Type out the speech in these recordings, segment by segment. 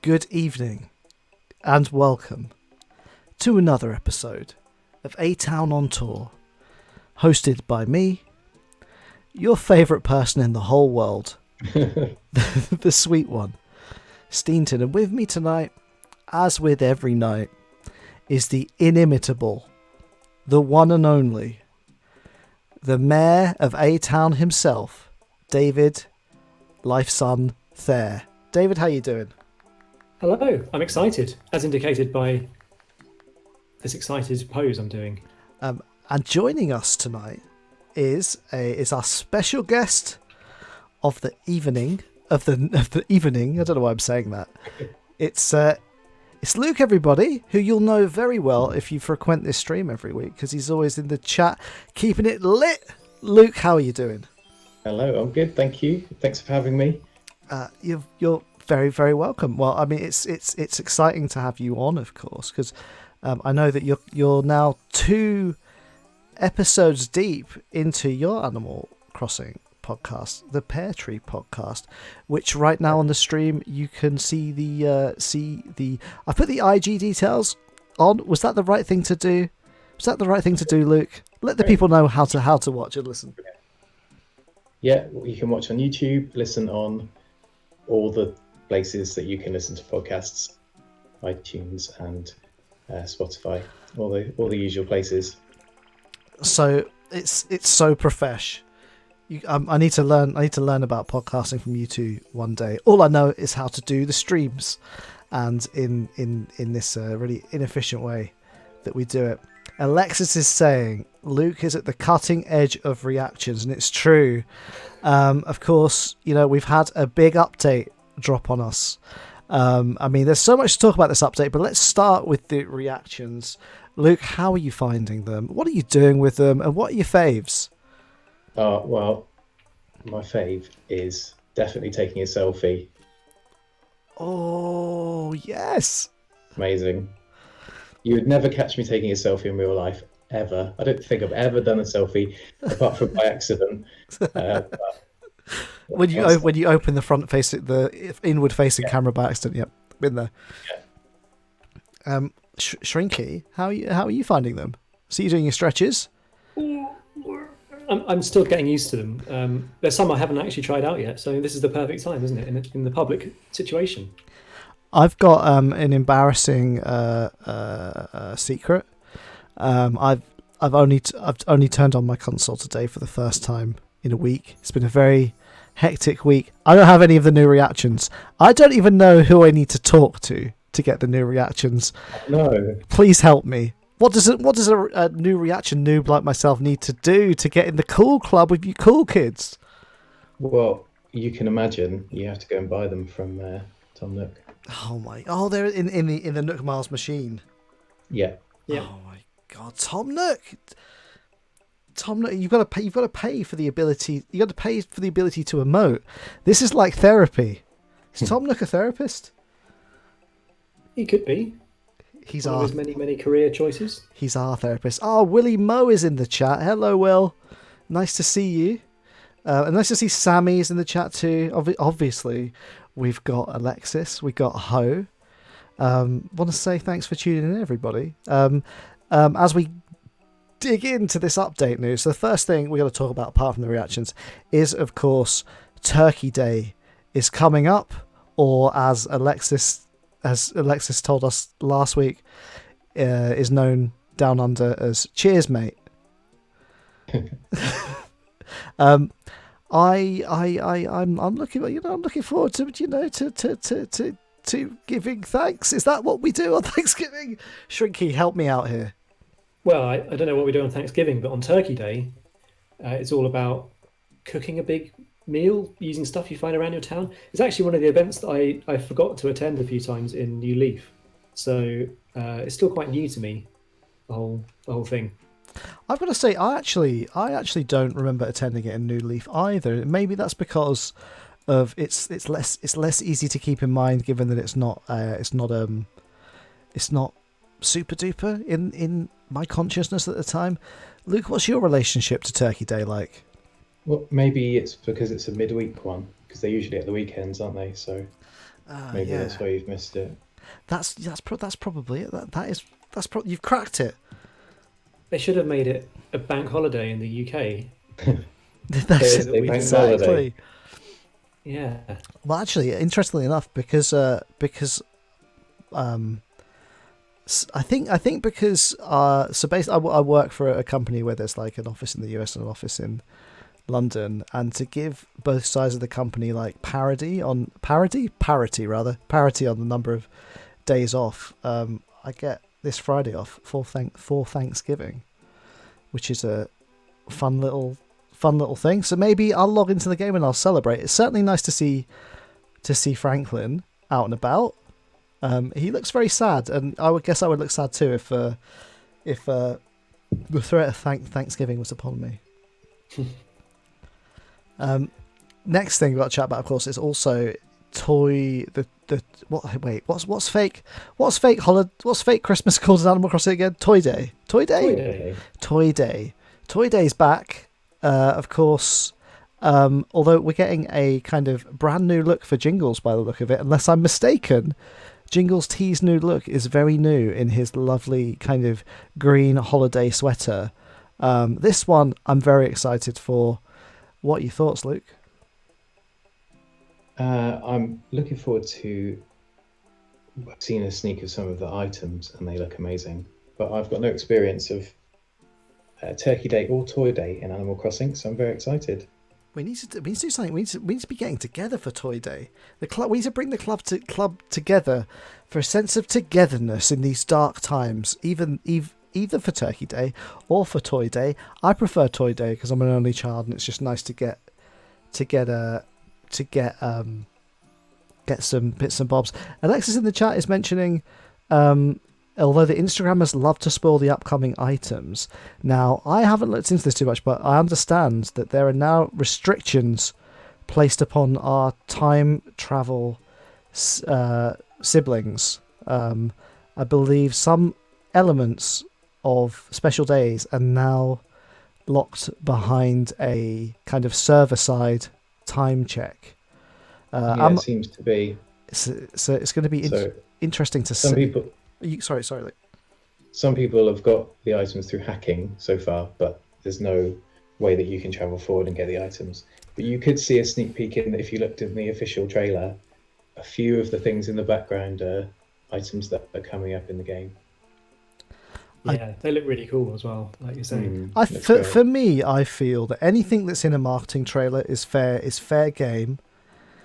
good evening, and welcome to another episode of A Town on Tour, hosted by me, your favourite person in the whole world, the sweet one, Steenton. And with me tonight, as with every night, is the inimitable, the one and only, the mayor of A Town himself, David, Lifeson Thayer. David, how you doing? Hello, I'm excited, as indicated by this excited pose I'm doing. And joining us tonight is our special guest of the evening. I don't know why I'm saying that. It's Luke, everybody, who you'll know very well if you frequent this stream every week, because he's always in the chat keeping it lit. Luke, how are you doing? Hello, I'm good, thank you. Thanks for having me. You're very, very welcome. Well, I mean, it's exciting to have you on, of course, because I know that you're now 2 episodes deep into your Animal Crossing podcast, the Pear Tree podcast, which right now on the stream you can see the. I put the IG details on. Was that the right thing to do? Was that the right thing to do, Luke? Let the people know how to watch and listen. Yeah, you can watch on YouTube, listen on all the places that you can listen to podcasts, iTunes and Spotify, all the usual places. So it's so profesh. I need to learn about podcasting from you two one day. All I know is how to do the streams, and in this really inefficient way that we do it. Alexis is saying Luke is at the cutting edge of reactions, and it's true. Of course, you know, we've had a big update drop on us. I mean, there's so much to talk about this update, but let's start with the reactions. Luke, how are you finding them? What are you doing with them? And what are your faves? Well, my fave is definitely taking a selfie. Oh, yes. Amazing. You would never catch me taking a selfie in real life, ever. I don't think I've ever done a selfie, apart from by accident. When you open the inward facing camera by accident, yep, been there. Yeah. Shrinky, how are you finding them? So you're doing your stretches? I'm still getting used to them. There's some I haven't actually tried out yet, so this is the perfect time, isn't it, in the public situation? I've got an embarrassing secret. I've only turned on my console today for the first time in a week. It's been a very hectic week. I don't have any of the new reactions. I don't even know who I need to talk to get the new reactions. No. Please help me. What does a new reaction noob like myself need to do to get in the cool club with you cool kids? Well, you can imagine you have to go and buy them from Tom Nook. Oh, they're in the Nook Miles machine. Yeah. Oh my God, Tom Nook, you've got to pay for the ability. You got to pay for the ability to emote. This is like therapy. Is Tom Nook a therapist? He could be. He's one of his many career choices. He's our therapist. Oh, Willie Moe is in the chat. Hello, Will. Nice to see you. And nice to see Sammy's in the chat too. Obviously, we've got Alexis. We've got Ho. Want to say thanks for tuning in, everybody. As we dig into this update news, the first thing we got to talk about, apart from the reactions, is of course Turkey Day is coming up, or as Alexis told us last week, is known down under as Cheers, mate. I'm looking forward to giving thanks. Is that what we do on Thanksgiving? Shrinky, help me out here. Well, I don't know what we do on Thanksgiving, but on Turkey Day, it's all about cooking a big meal using stuff you find around your town. It's actually one of the events that I forgot to attend a few times in New Leaf, so it's still quite new to me, the whole thing. I've got to say, I actually don't remember attending it in New Leaf either. Maybe that's because of it's less easy to keep in mind, given that it's not super duper in my consciousness at the time. Luke, what's your relationship to Turkey Day like? Well, maybe it's because it's a midweek one, because they're usually at the weekends, aren't they? So Maybe yeah. that's why you've missed it. That's probably it. You've cracked it. They should have made it a bank holiday in the UK. That's Thursday we- bank exactly. holiday. Yeah. Well, actually, interestingly enough, because I think because so basically I work for a company where there's like an office in the US and an office in London, and to give both sides of the company like parity on the number of days off, I get this Friday off for Thanksgiving, which is a fun little thing. So maybe I'll log into the game and I'll celebrate. It's certainly nice to see Franklin out and about. He looks very sad, and I would guess I would look sad too if the threat of Thanksgiving was upon me. Next thing we've got to chat about, of course, is also what's fake Christmas called in Animal Crossing again? Toy Day. Toy Day's back, of course. Although we're getting a kind of brand new look for Jingles by the look of it, unless I'm mistaken. Jingles T's new look is very new in his lovely kind of green holiday sweater. This one I'm very excited for. What are your thoughts, Luke? I'm looking forward to seeing a sneak of some of the items, and they look amazing. But I've got no experience of Turkey Day or Toy Day in Animal Crossing, so I'm very excited. We need to do something. We need to be getting together for Toy Day. We need to bring the club together for a sense of togetherness in these dark times. Either for Turkey Day or for Toy Day. I prefer Toy Day because I'm an only child, and it's just nice to get some bits and bobs. Alexis in the chat is mentioning, although the Instagrammers love to spoil the upcoming items. Now, I haven't looked into this too much, but I understand that there are now restrictions placed upon our time travel siblings. I believe some elements of special days are now locked behind a kind of server-side time check. It seems to be. So it's going to be interesting to see. Some people. Sorry. Luke. Some people have got the items through hacking so far, but there's no way that you can travel forward and get the items. But you could see a sneak peek in, if you looked in the official trailer, a few of the things in the background are items that are coming up in the game. Yeah, they look really cool as well, like you're saying. For me, I feel that anything that's in a marketing trailer is fair game.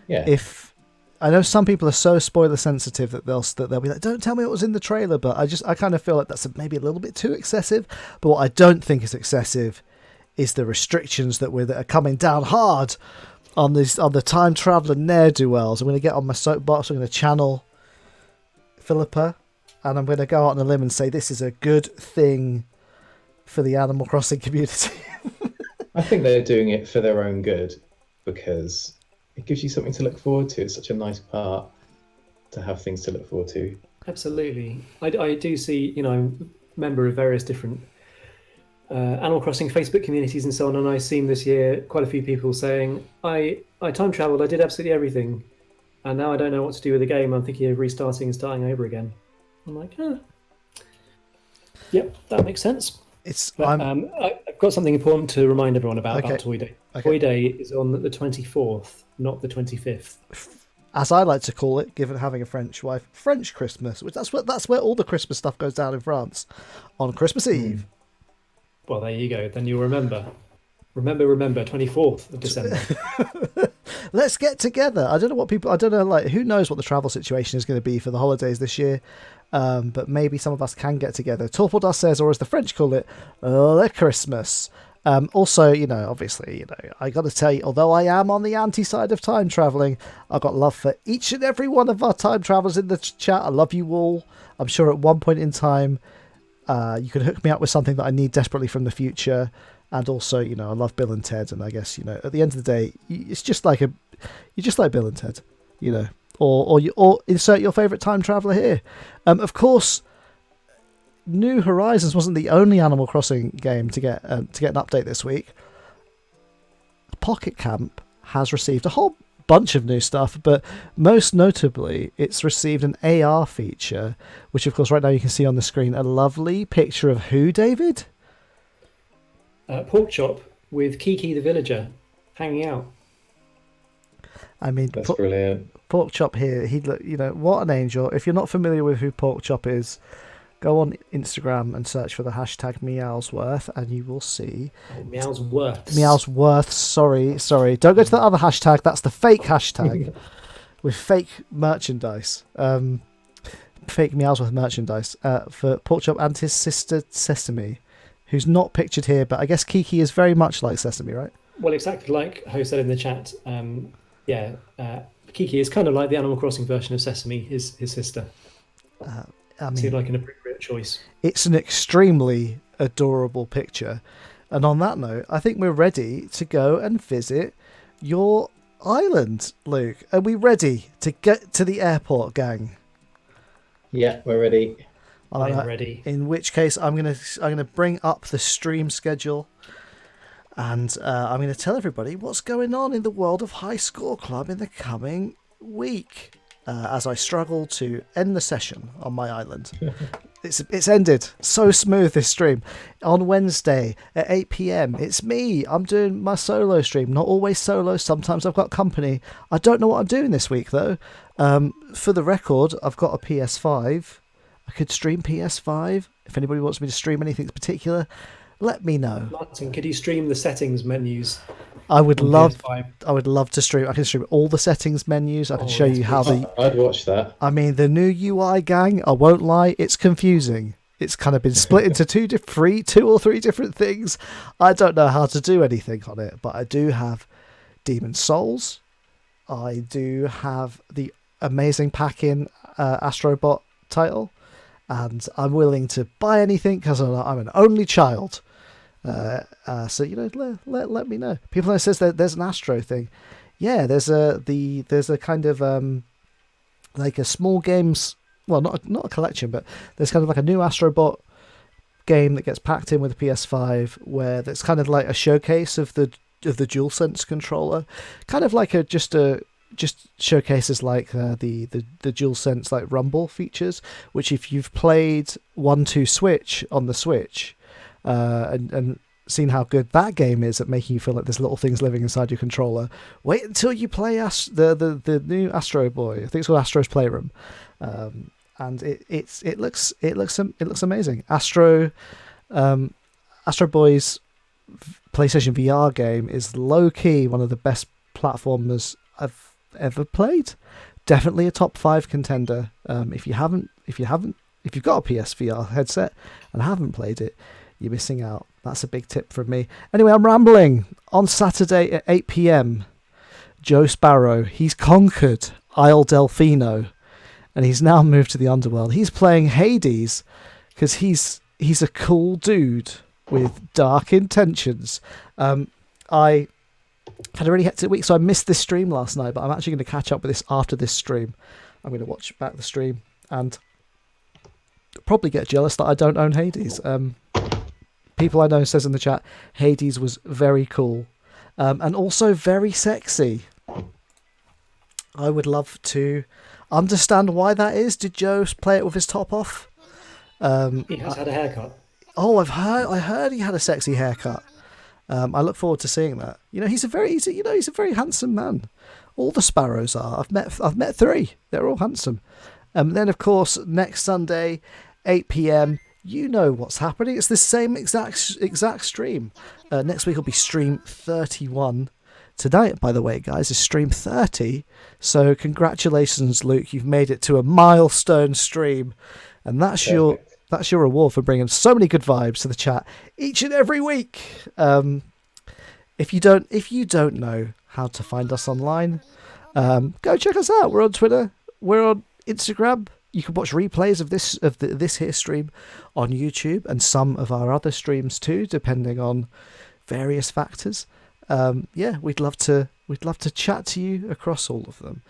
Yeah. If I know some people are so spoiler sensitive that they'll be like, "Don't tell me what was in the trailer," but I kind of feel like that's maybe a little bit too excessive. But what I don't think is excessive is the restrictions that are coming down hard on the time traveler ne'er-do-wells. I'm going to get on my soapbox. I'm going to channel Philippa, and I'm going to go out on a limb and say this is a good thing for the Animal Crossing community. I think they're doing it for their own good because it gives you something to look forward to. It's such a nice part to have things to look forward to. Absolutely. I do see, I'm a member of various different Animal Crossing Facebook communities and so on, and I've seen this year quite a few people saying, I time travelled, I did absolutely everything, and now I don't know what to do with the game. I'm thinking of restarting and starting over again. I'm like, yep, that makes sense. I've got something important to remind everyone about Toy Day. Okay. Toy Day is on the 24th, not the 25th. As I like to call it, given having a French wife, French Christmas, which that's where all the Christmas stuff goes down in France, on Christmas Eve. Well, there you go. Then you'll remember. Remember, 24th of December. Let's get together. I don't know, who knows what the travel situation is going to be for the holidays this year. But maybe some of us can get together. Torpaldust says, or as the French call it, Le Christmas. Also, obviously, I got to tell you, although I am on the anti-side of time traveling, I've got love for each and every one of our time travelers in the chat. I love you all. I'm sure at one point in time, you could hook me up with something that I need desperately from the future. And also, I love Bill and Ted, and I guess, at the end of the day, it's just like you're just like Bill and Ted, or insert your favourite time traveller here. Of course, New Horizons wasn't the only Animal Crossing game to get an update this week. Pocket Camp has received a whole bunch of new stuff, but most notably, it's received an AR feature, which of course right now you can see on the screen a lovely picture of who, David? Pork chop with Kiki the villager hanging out. I mean, That's brilliant. Pork chop here, what an angel. If you're not familiar with who Pork chop is, go on Instagram and search for the hashtag Meowsworth, and you will see. Meowsworth. Sorry. Don't go to the other hashtag. That's the fake hashtag with fake merchandise. Fake Meowsworth merchandise for Pork chop and his sister Sesame, who's not pictured here, but I guess Kiki is very much like Sesame, right? Well, exactly like Ho said in the chat. Kiki is kind of like the Animal Crossing version of Sesame, his sister. Seemed like an appropriate choice. It's an extremely adorable picture. And on that note, I think we're ready to go and visit your island, Luke. Are we ready to get to the airport, gang? Yeah, we're ready. I'm ready. In which case, I'm gonna bring up the stream schedule, and I'm gonna tell everybody what's going on in the world of High Score Club in the coming week. As I struggle to end the session on my island. It's ended. So smooth, this stream. On Wednesday at 8 p.m, it's me. I'm doing my solo stream. Not always solo. Sometimes I've got company. I don't know what I'm doing this week, though. For the record, I've got a PS5. I could stream PS5. If anybody wants me to stream anything in particular, let me know. Martin, could you stream the settings menus? I would love PS5? to stream. I can stream all the settings menus. I can show you how I'd watch that. I mean, the new UI, gang, I won't lie, it's confusing. It's kind of been split into two or three different things. I don't know how to do anything on it, but I do have Demon Souls. I do have the amazing pack-in Astrobot title, and I'm willing to buy anything because I'm an only child. So let me know. People know says that there's an Astro thing. Yeah, there's a kind of like a small games. Well, not a collection, but there's kind of like a new Astrobot game that gets packed in with a PS5, where that's kind of like a showcase of the DualSense controller, kind of like just showcases like the DualSense like rumble features, which if you've played 1-2 Switch on the Switch. And seen how good that game is at making you feel like there's little things living inside your controller. Wait until you play the new Astro Boy. I think it's called Astro's Playroom, and it looks amazing. Astro Boy's PlayStation VR game is low key one of the best platformers I've ever played. Definitely a top 5 contender. If you've got a PSVR headset and haven't played it, you're missing out. That's a big tip from me. Anyway, I'm rambling. On Saturday at 8 p.m, Joe Sparrow, he's conquered Isle Delfino, and he's now moved to the underworld. He's playing Hades because he's a cool dude with dark intentions. I had a really hectic week, so I missed this stream last night, but I'm actually going to catch up with this after this stream. I'm going to watch back the stream and probably get jealous that I don't own Hades. People I know says in the chat, Hades was very cool, and also very sexy. I would love to understand why that is. Did Joe play it with his top off? He has had a haircut. Oh, I heard he had a sexy haircut. I look forward to seeing that. He's a very handsome man. All the Sparrows are. I've met 3. They're all handsome. Then of course next Sunday, 8 p.m. You know what's happening. It's the same exact stream. Next week will be stream 31. Tonight, by the way, guys, is stream 30. So congratulations, Luke. You've made it to a milestone stream, and that's your reward for bringing so many good vibes to the chat each and every week. If you don't know how to find us online, go check us out. We're on Twitter. We're on Instagram. You can watch replays of this here stream on YouTube and some of our other streams too, depending on various factors. We'd love to chat to you across all of them.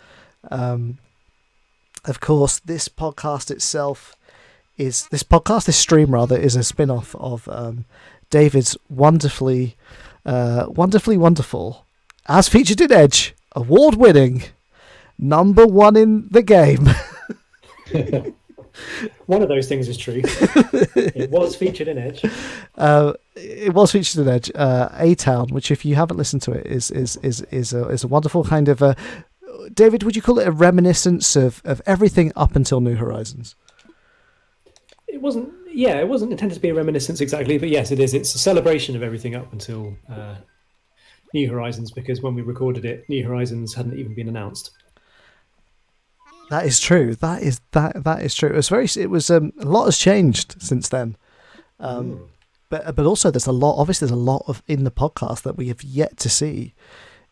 Of course, this stream is a spin-off of David's wonderfully wonderful, as featured in Edge, award-winning, number one in the game. One of those things is true. It was featured in Edge. It was featured in Edge. A-Town, which if you haven't listened to it, is a wonderful kind of David, would you call it a reminiscence of everything up until New Horizons? It wasn't intended to be a reminiscence exactly, but yes, it is. It's a celebration of everything up until New Horizons, because when we recorded it, New Horizons hadn't even been announced. That is true. That is true. It was a lot has changed since then. But also there's a lot of in the podcast that we have yet to see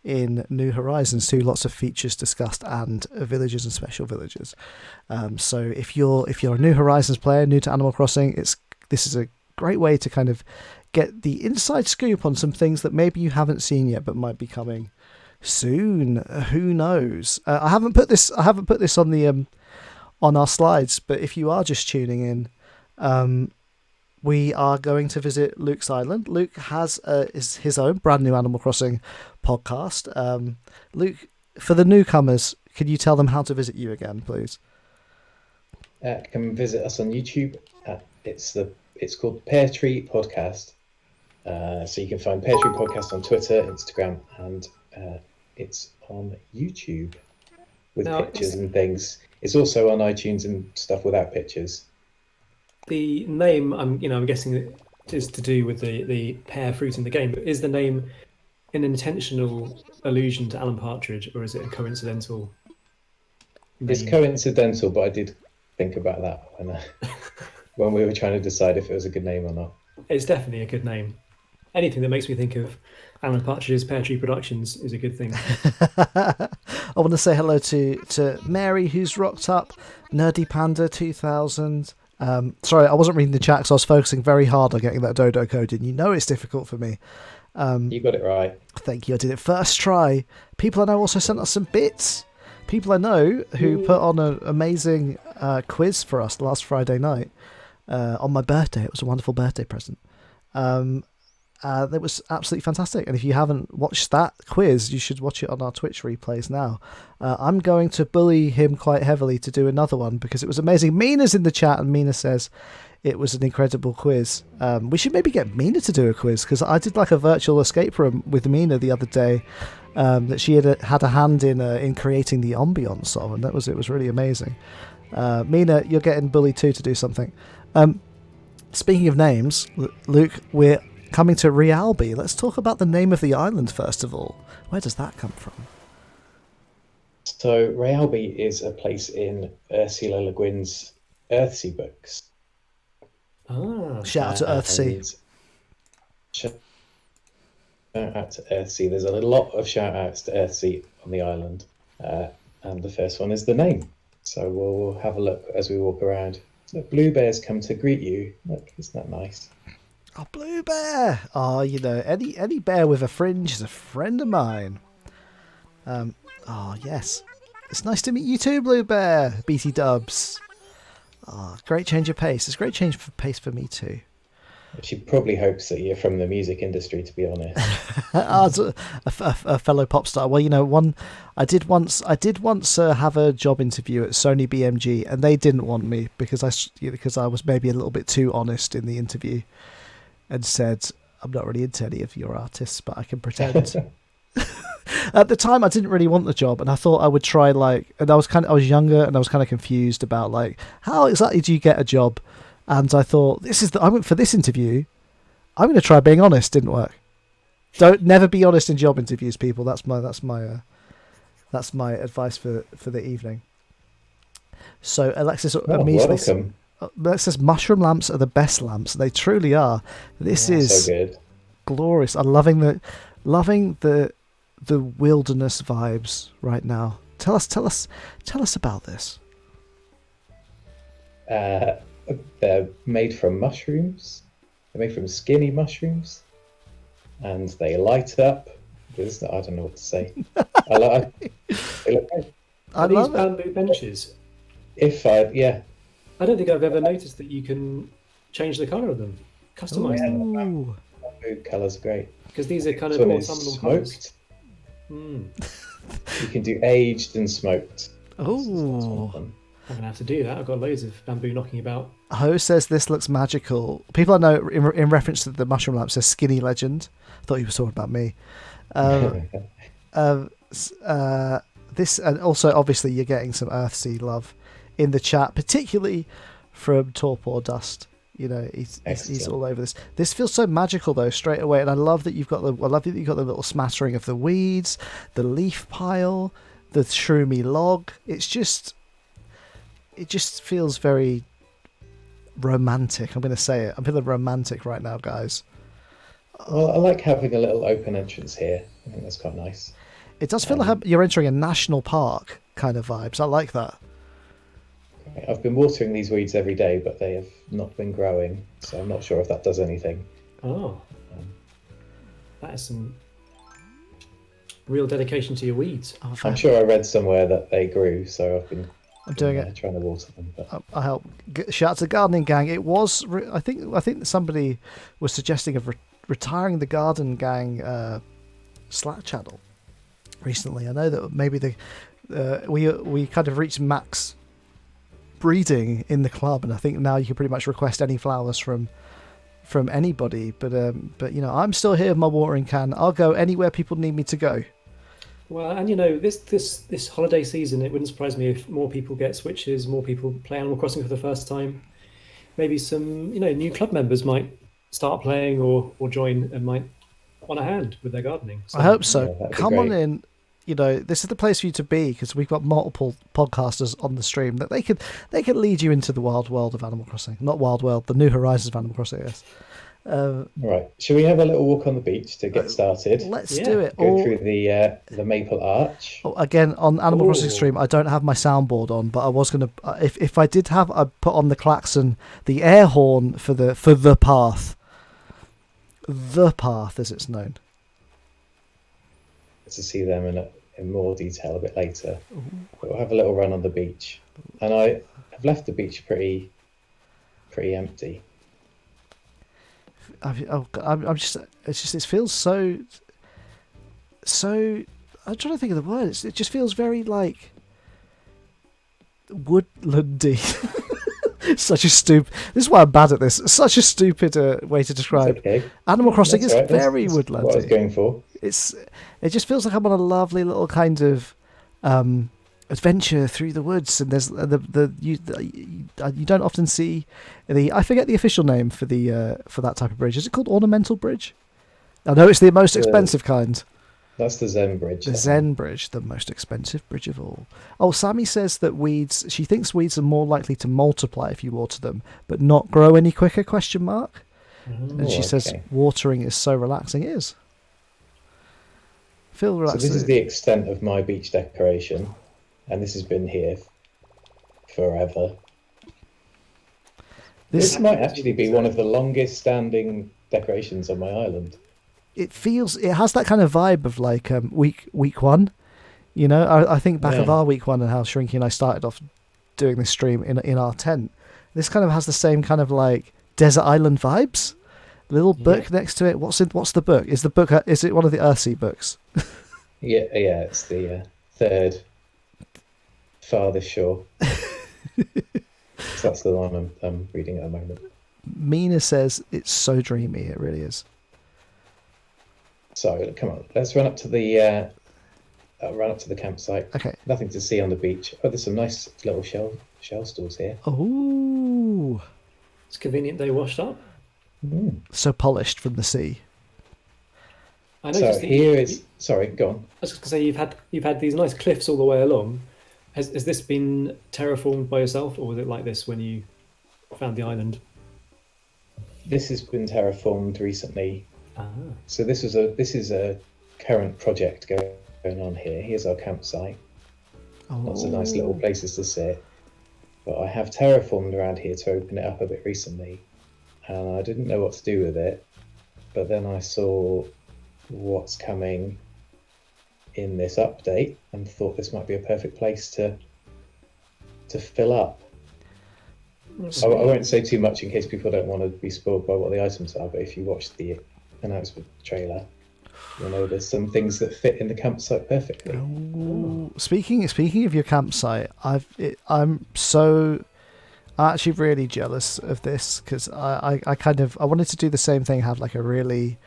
in New Horizons too. Lots of features discussed and villages and special villages. So if you're a New Horizons player, new to Animal Crossing, this is a great way to kind of get the inside scoop on some things that maybe you haven't seen yet but might be coming soon. Who knows? I haven't put this on the on our slides, but if you are just tuning in, we are going to visit Luke's island. Luke has his own brand new Animal Crossing podcast. Luke, for the newcomers, can you tell them how to visit you again, please? Come visit us on YouTube. It's called Pear Tree Podcast. So you can find Pear Tree Podcast on Twitter, Instagram, and it's on YouTube with pictures and things. It's also on iTunes and stuff without pictures. The name, I'm guessing it is to do with the pear fruit in the game, but is the name an intentional allusion to Alan Partridge, or is it a coincidental name? It's coincidental, but I did think about that when we were trying to decide if it was a good name or not. It's definitely a good name. Anything that makes me think of Alan Partridge's Pear Tree Productions is a good thing. I want to say hello to Mary, who's rocked up, Nerdy Panda 2000. Sorry, I wasn't reading the chat because I was focusing very hard on getting that dodo code in. You know it's difficult for me. You got it right. Thank you. I did it first try. People I know also sent us some bits. People I know who put on an amazing quiz for us last Friday night on my birthday. It was a wonderful birthday present. That was absolutely fantastic. And if you haven't watched that quiz, you should watch it on our Twitch replays now. I'm going to bully him quite heavily to do another one because it was amazing. Mina's in the chat and Mina says it was an incredible quiz. We should maybe get Mina to do a quiz because I did like a virtual escape room with Mina the other day that she had a hand in creating the ambience of, and it was really amazing. Mina, you're getting bullied too to do something. Speaking of names, Luke, we're coming to ReAlbi. Let's talk about the name of the island first of all. Where does that come from? So ReAlbi is a place in Ursula Le Guin's Earthsea books. Shout out to Earthsea. Shout out to Earthsea. There's a lot of shout outs to Earthsea on the island. And the first one is the name. So we'll have a look as we walk around. Look, blue bears come to greet you. Look, isn't that nice? Oh, blue bear! Oh, any bear with a fringe is a friend of mine. Oh, yes. It's nice to meet you too, blue bear. BT Dubs. Oh, great change of pace. It's a great change of pace for me too. She probably hopes that you're from the music industry, to be honest. a fellow pop star. Well, I did once have a job interview at Sony BMG, and they didn't want me because I was maybe a little bit too honest in the interview, and said I'm not really into any of your artists, but I can pretend. At the time, I didn't really want the job, and I thought I would try and I was younger, and I was kind of confused about how exactly do you get a job. And I thought, I went for this interview. I'm going to try being honest. Didn't work. Never be honest in job interviews, people. That's my advice for the evening. So Alexis immediately says, mushroom lamps are the best lamps. They truly are. This is so good. Glorious. I'm loving the wilderness vibes right now. Tell us about this. They're made from mushrooms. They're made from skinny mushrooms, and they light up. I don't know what to say. They look great. Are these bamboo benches? I don't think I've ever noticed that you can change the colour of them, customise them. Bamboo colours are great. Because these are kind of This one more is autumnal smoked. colours. Mm. You can do aged and smoked. That's one of Oh. them. I'm gonna have to do that. I've got loads of bamboo knocking about. Ho says this looks magical. People I know in reference to the mushroom lamp says skinny legend. I thought he was talking about me. This, and also obviously you're getting some Earthsea love in the chat, particularly from Torpor Dust. You know, he's all over this. This feels so magical though straight away, and I love that you've got the little smattering of the weeds, the leaf pile, the shroomy log. It just feels very romantic. I'm going to say it. I'm feeling romantic right now, guys. Well, I like having a little open entrance here. I think that's quite nice. It does feel like you're entering a national park kind of vibes. I like that. I've been watering these weeds every day, but they have not been growing, so I'm not sure if that does anything. Oh, that is some real dedication to your weeds. Oh, I'm sure I read somewhere that they grew, so I've been doing it. trying to water them. But I help. Shout out to Gardening Gang. It was. I think somebody was suggesting of retiring the Garden Gang Slack channel recently. I know that maybe we kind of reached max breeding in the club, and I think now you can pretty much request any flowers from anybody. But you know, I'm still here with my watering can. I'll go anywhere people need me to go. Well, and you know, this holiday season, it wouldn't surprise me if more people get Switches, more people play Animal Crossing for the first time. Maybe some, you know, new club members might start playing or join and might want a hand with their gardening. So, I hope so. that'd be Come on great. in. You know, this is the place for you to be because we've got multiple podcasters on the stream that they could lead you into the wild world of Animal Crossing. Not wild world, the new horizons of Animal Crossing. Yes. Right, shall we have a little walk on the beach to get started? Let's Yeah. do it. Go through the Maple Arch. Again, on Animal Crossing Ooh. stream, I don't have my soundboard on, but I was gonna. If I did have, I'd put on the klaxon, the air horn for the path. The path, as it's known. To see them in more detail a bit later. But we'll have a little run on the beach, and I have left the beach pretty empty. I'm just. It's just. It feels so. I'm trying to think of the words. It just feels very like woodlandy. Such a stupid. This is why I'm bad at this. Such a stupid way to describe. Okay. Animal Crossing That's is right. very That's what I was woodlandy. going for. It just feels like I'm on a lovely little kind of adventure through the woods, and there's you don't often see I forget the official name for that type of bridge. Is it called ornamental bridge? I know it's the most expensive kind. That's the Zen Bridge. The Zen Bridge, the most expensive bridge of all. Oh, Sammy says that she thinks weeds are more likely to multiply if you water them, but not grow any quicker, question mark. And she says watering is so relaxing. It is. Feel relaxed. So this is the extent of my beach decoration, and this has been here forever. This might actually be one of the longest standing decorations on my island. It has that kind of vibe of like week one. You know, I think back of our week one and how Shrinky and I started off doing this stream in our tent. This kind of has the same kind of like desert island vibes. Little book next to it. What's the book? Is it one of the Earthsea books? Yeah, it's the third farthest shore. So that's the one I'm reading at the moment. Mina says it's so dreamy. It really is. So come on, let's run up to the campsite. Okay. Nothing to see on the beach. Oh, there's some nice little shell stools here. Oh, it's convenient they washed up. so polished from the sea. I So noticed here is. Sorry, go on. I was just going to say you've had these nice cliffs all the way along. Has this been terraformed by yourself, or was it like this when you found the island? This has been terraformed recently. Ah. So this is a current project going on here. Here's our campsite. Lots of nice little places to sit. But I have terraformed around here to open it up a bit recently, and I didn't know what to do with it. But then I saw what's coming in this update and thought this might be a perfect place to fill up. I won't say too much in case people don't want to be spoiled by what the items are, but if you watch the announcement trailer, There's some things that fit in the campsite perfectly. Ooh. Speaking of your campsite, I'm actually really jealous of this because I wanted to do the same thing, have like a really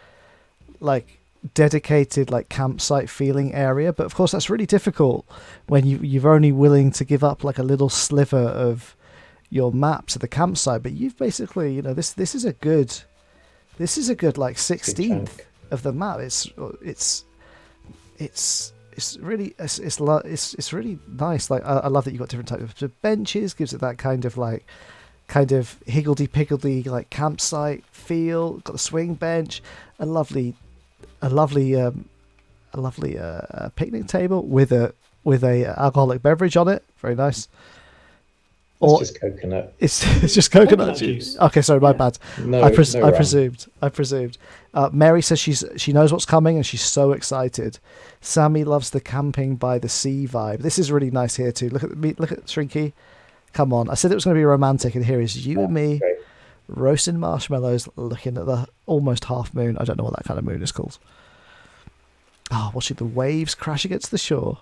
like dedicated like campsite feeling area, but of course that's really difficult when you're only willing to give up like a little sliver of your map to the campsite. But you've basically, this is a good like 16th of the map. It's really nice. Like I love that you've got different types of benches. Gives it that kind of higgledy-piggledy like campsite feel. Got the swing bench, a lovely picnic table with a alcoholic beverage on it. Very nice. It's just coconut. It's just coconut juice. Okay, sorry, my bad. No, I presumed. Mary says she knows what's coming and she's so excited. Sammy loves the camping by the sea vibe. This is really nice here too. Look at Shrinky. Come on, I said it was going to be romantic, and here is you and me roasting marshmallows, looking at the almost half moon. I don't know what that kind of moon is called. Watching the waves crash against the shore.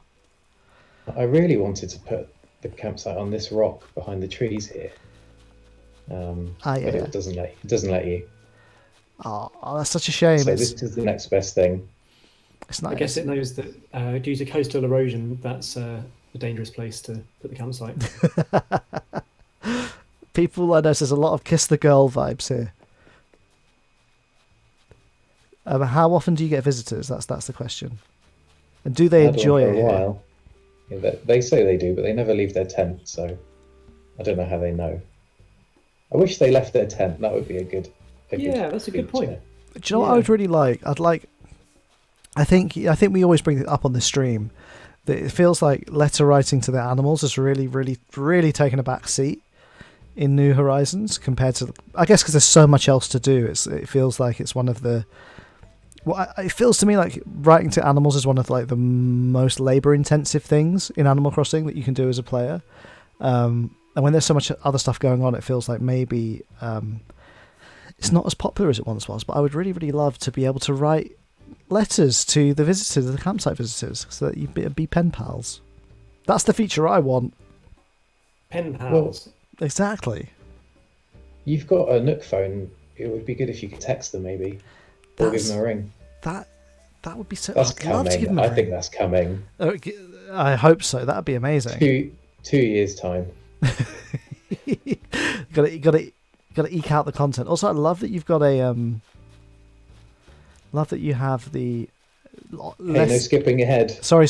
I really wanted to put the campsite on this rock behind the trees here, but it doesn't let you. Oh, that's such a shame. So this is the next best thing. It's nice. I guess it knows that due to coastal erosion, that's a dangerous place to put the campsite. People, I notice there's a lot of kiss the girl vibes here. How often do you get visitors? That's the question. And do they enjoy it? For a while. Yeah, they say they do, but they never leave their tent, so I don't know how they know. I wish they left their tent. That would be a good. That's a good point. Do you know what I would really like? I think we always bring it up on the stream that it feels like letter writing to the animals has really, really, really taken a back seat in New Horizons compared to, I guess, because there's so much else to do. It feels like it's one of the. Well, it feels to me like writing to animals is one of like the most labor-intensive things in Animal Crossing that you can do as a player. And when there's so much other stuff going on, it feels like maybe it's not as popular as it once was. But I would really, really love to be able to write letters to the visitors, the campsite visitors, so that you'd be pen pals. That's the feature I want. Pen pals. Well, exactly. You've got a Nook phone. It would be good if you could text them, maybe, or give them a ring. That would be so. That's coming. I think that's coming. I hope so. That'd be amazing. 2 years time. Got to eke out the content. Also, I love that you've got a love that you have the. No skipping ahead. Sorry.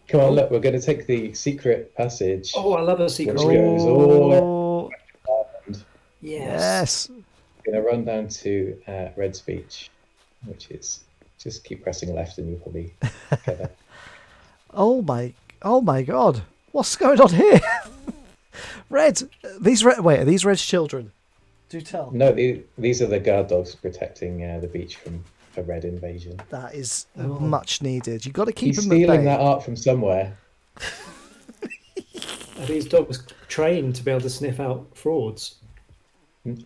Come on, look, we're going to take the secret passage. Oh, I love a secret. Which goes all around. Yes. We're going to run down to Red's Beach, which is just keep pressing left and you'll probably get there. Oh my God! What's going on here? Red, are these Red's children? Do tell. No, these are the guard dogs protecting the beach from a Red invasion. That is much needed. You've got to keep He's them at bay. stealing that art from somewhere. Are these dogs trained to be able to sniff out frauds?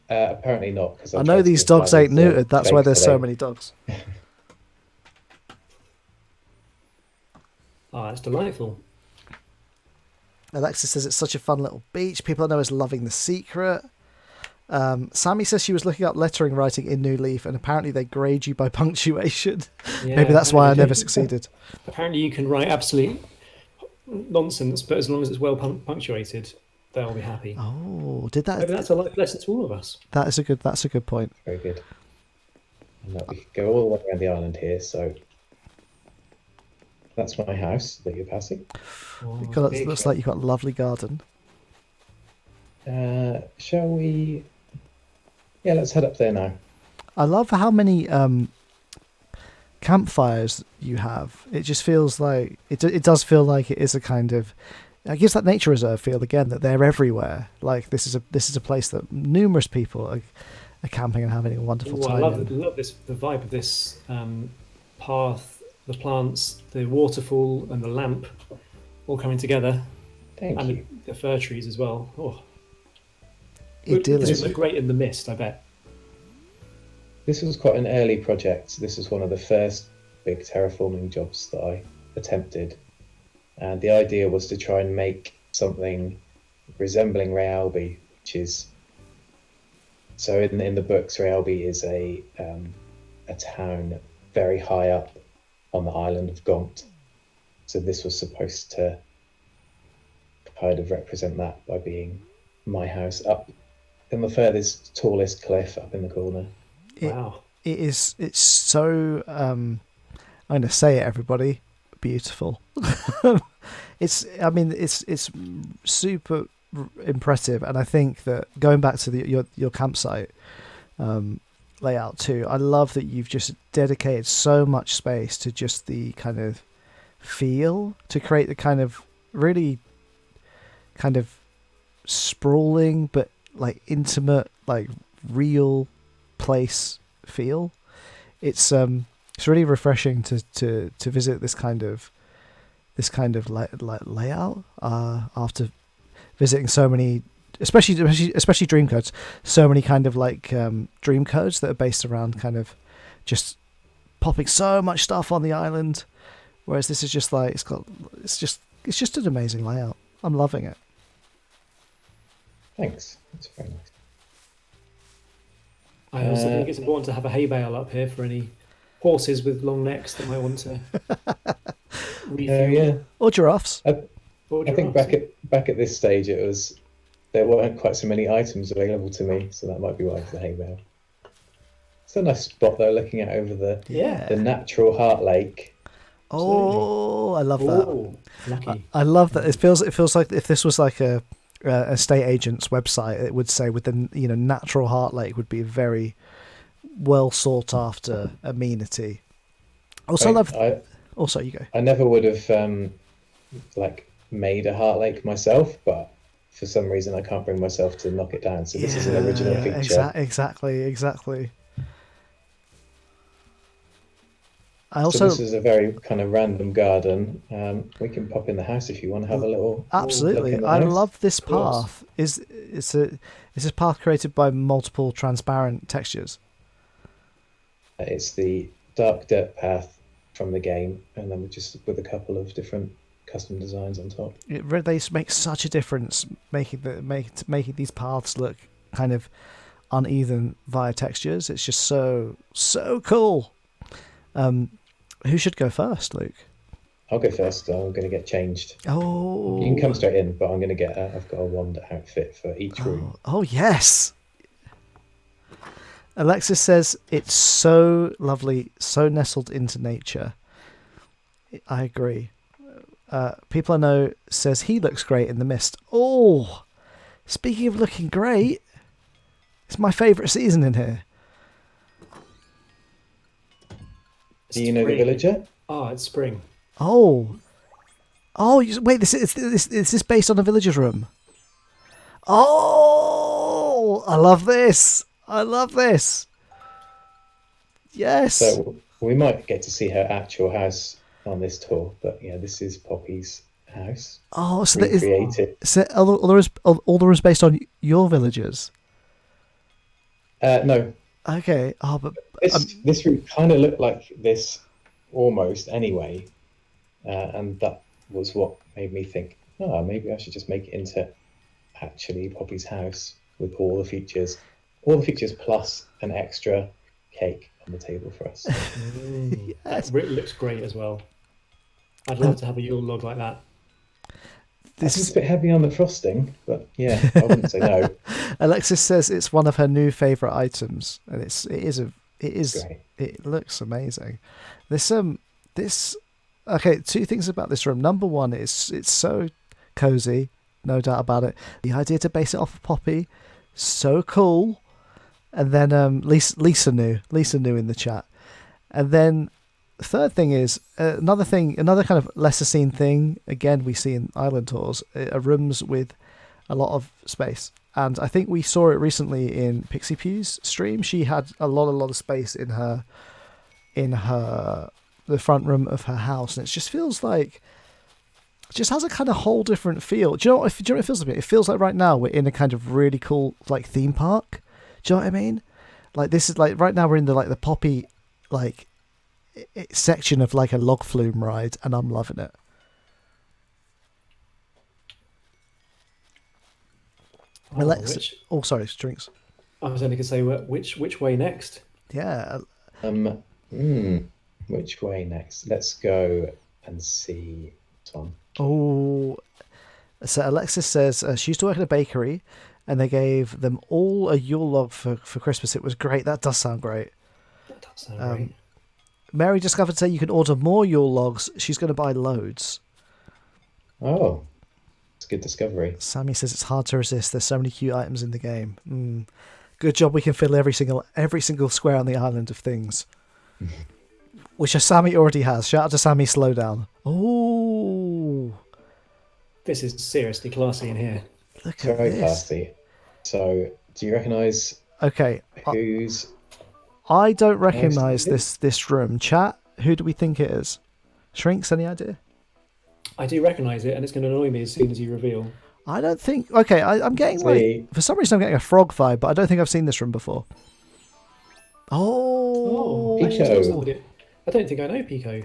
Apparently not. I know these dogs ain't neutered. That's why there's so many dogs. Oh, that's delightful. Alexis says it's such a fun little beach. People I know is loving the secret. Sammy says she was looking up lettering writing in New Leaf, and apparently they grade you by punctuation. Yeah, maybe that's why I never succeeded. Apparently you can write absolute nonsense, but as long as it's well punctuated, they'll be happy. Oh, did that? Maybe that's a life lesson to all of us. That's a good point. Very good. And we could go all the way around the island here, so that's my house that you're passing. It looks like you've got a lovely garden. Shall we? Yeah, let's head up there now. I love how many campfires you have. It just feels like it does feel like it is a kind of. It gives that nature reserve feel again, that they're everywhere. Like this is a place that numerous people are camping and having a wonderful time. I love this, the vibe of this path, the plants, the waterfall, and the lamp all coming together. Thank you. The fir trees as well. Oh, idyllic. This would look great in the mist, I bet. This was quite an early project. This was one of the first big terraforming jobs that I attempted. And the idea was to try and make something resembling ReAlbi, which is... So in the books, ReAlbi is a town very high up on the island of Gaunt. So this was supposed to kind of represent that by being my house up in the furthest, tallest cliff up in the corner. Wow. It's so, I'm going to say it, everybody, beautiful. It's super impressive, and I think that going back to your campsite layout too, I love that you've just dedicated so much space to just the kind of feel, to create the kind of really kind of sprawling but like intimate, like real place feel. It's really refreshing to visit this kind of layout after visiting so many, especially dream codes, so many kind of like dream codes that are based around kind of just popping so much stuff on the island, whereas this is just like it's just an amazing layout. I'm loving it. Thanks. That's very nice. I also think it's important to have a hay bale up here for any horses with long necks that might want to refuel. Yeah. Or giraffes. I think back at this stage, there weren't quite so many items available to me, so that might be why it's the hay bale. It's a nice spot though, looking out over the natural Heart Lake. Oh, I love that. Ooh, lucky. I love that. It feels like if this was like a estate agent's website, it would say within natural Heart Lake would be a very well sought after amenity. Also, you go. I never would have made a Heart Lake myself, but for some reason I can't bring myself to knock it down. So this is an original feature. Exactly. So this is a very kind of random garden. We can pop in the house if you want to have a little. Absolutely, I love this path. Is this path created by multiple transparent textures? It's the dark dirt path from the game, and then with a couple of different custom designs on top. They make such a difference, making these paths look kind of uneven via textures. It's just so cool. Who should go first, Luke? I'll go first. I'm going to get changed. Oh, you can come straight in, but I'm going to get. I've got a wand outfit for each room. Oh yes. Alexis says it's so lovely, so nestled into nature. I agree. People I know says he looks great in the mist. Oh, speaking of looking great, it's my favourite season in here. Do you know the villager? Oh, it's spring. Oh, wait! Is this based on a villager's room? Oh, I love this! Yes. So we might get to see her actual house on this tour, but yeah, this is Poppy's house. Oh, so recreated. So all the rooms based on your villagers? No. Okay. Oh, but this room kind of looked like this almost anyway, and that was what made me think, maybe I should just make it into actually Poppy's house with all the features plus an extra cake on the table for us. Yes. That looks great as well. I'd love to have a Yule log like that. This is a bit heavy on the frosting, but yeah, I wouldn't say no. Alexis says it's one of her new favourite items, and it looks amazing. Okay, two things about this room. Number one, it's so cozy, no doubt about it. The idea to base it off of Poppy, so cool. And then Lisa knew in the chat. And then the third thing is another kind of lesser seen thing. Again, we see in island tours are rooms with a lot of space. And I think we saw it recently in Pixie Pew's stream. She had a lot of space in the front room of her house, and it just feels like it just has a kind of whole different feel. Do you know what it feels like? It feels like right now we're in a kind of really cool like theme park. Do you know what I mean? Like this is like right now we're in the poppy like section of like a log flume ride, and I'm loving it. Sorry, Drinks. I was only going to say which way next. Yeah. Which way next? Let's go and see Tom. Oh, so Alexis says she used to work at a bakery, and they gave them all a Yule log for Christmas. It was great. That does sound great. That does sound great. Mary discovered say you can order more Yule logs. She's going to buy loads. Oh, it's a good discovery. Sammy says it's hard to resist. There's so many cute items in the game. Good job we can fill every single square on the island of things. Which Sammy already has. Shout out to Sammy Slowdown. Oh, this is seriously classy in here. Look at very this. classy. So, do you recognise? Okay, who's? I don't recognise this room. Chat. Who do we think it is? Shrinks. Any idea? I do recognise it, and it's going to annoy me as soon as you reveal. I don't think. Okay, I'm getting for some reason I'm getting a frog vibe, but I don't think I've seen this room before. Oh, Pico. I don't think I know Pico.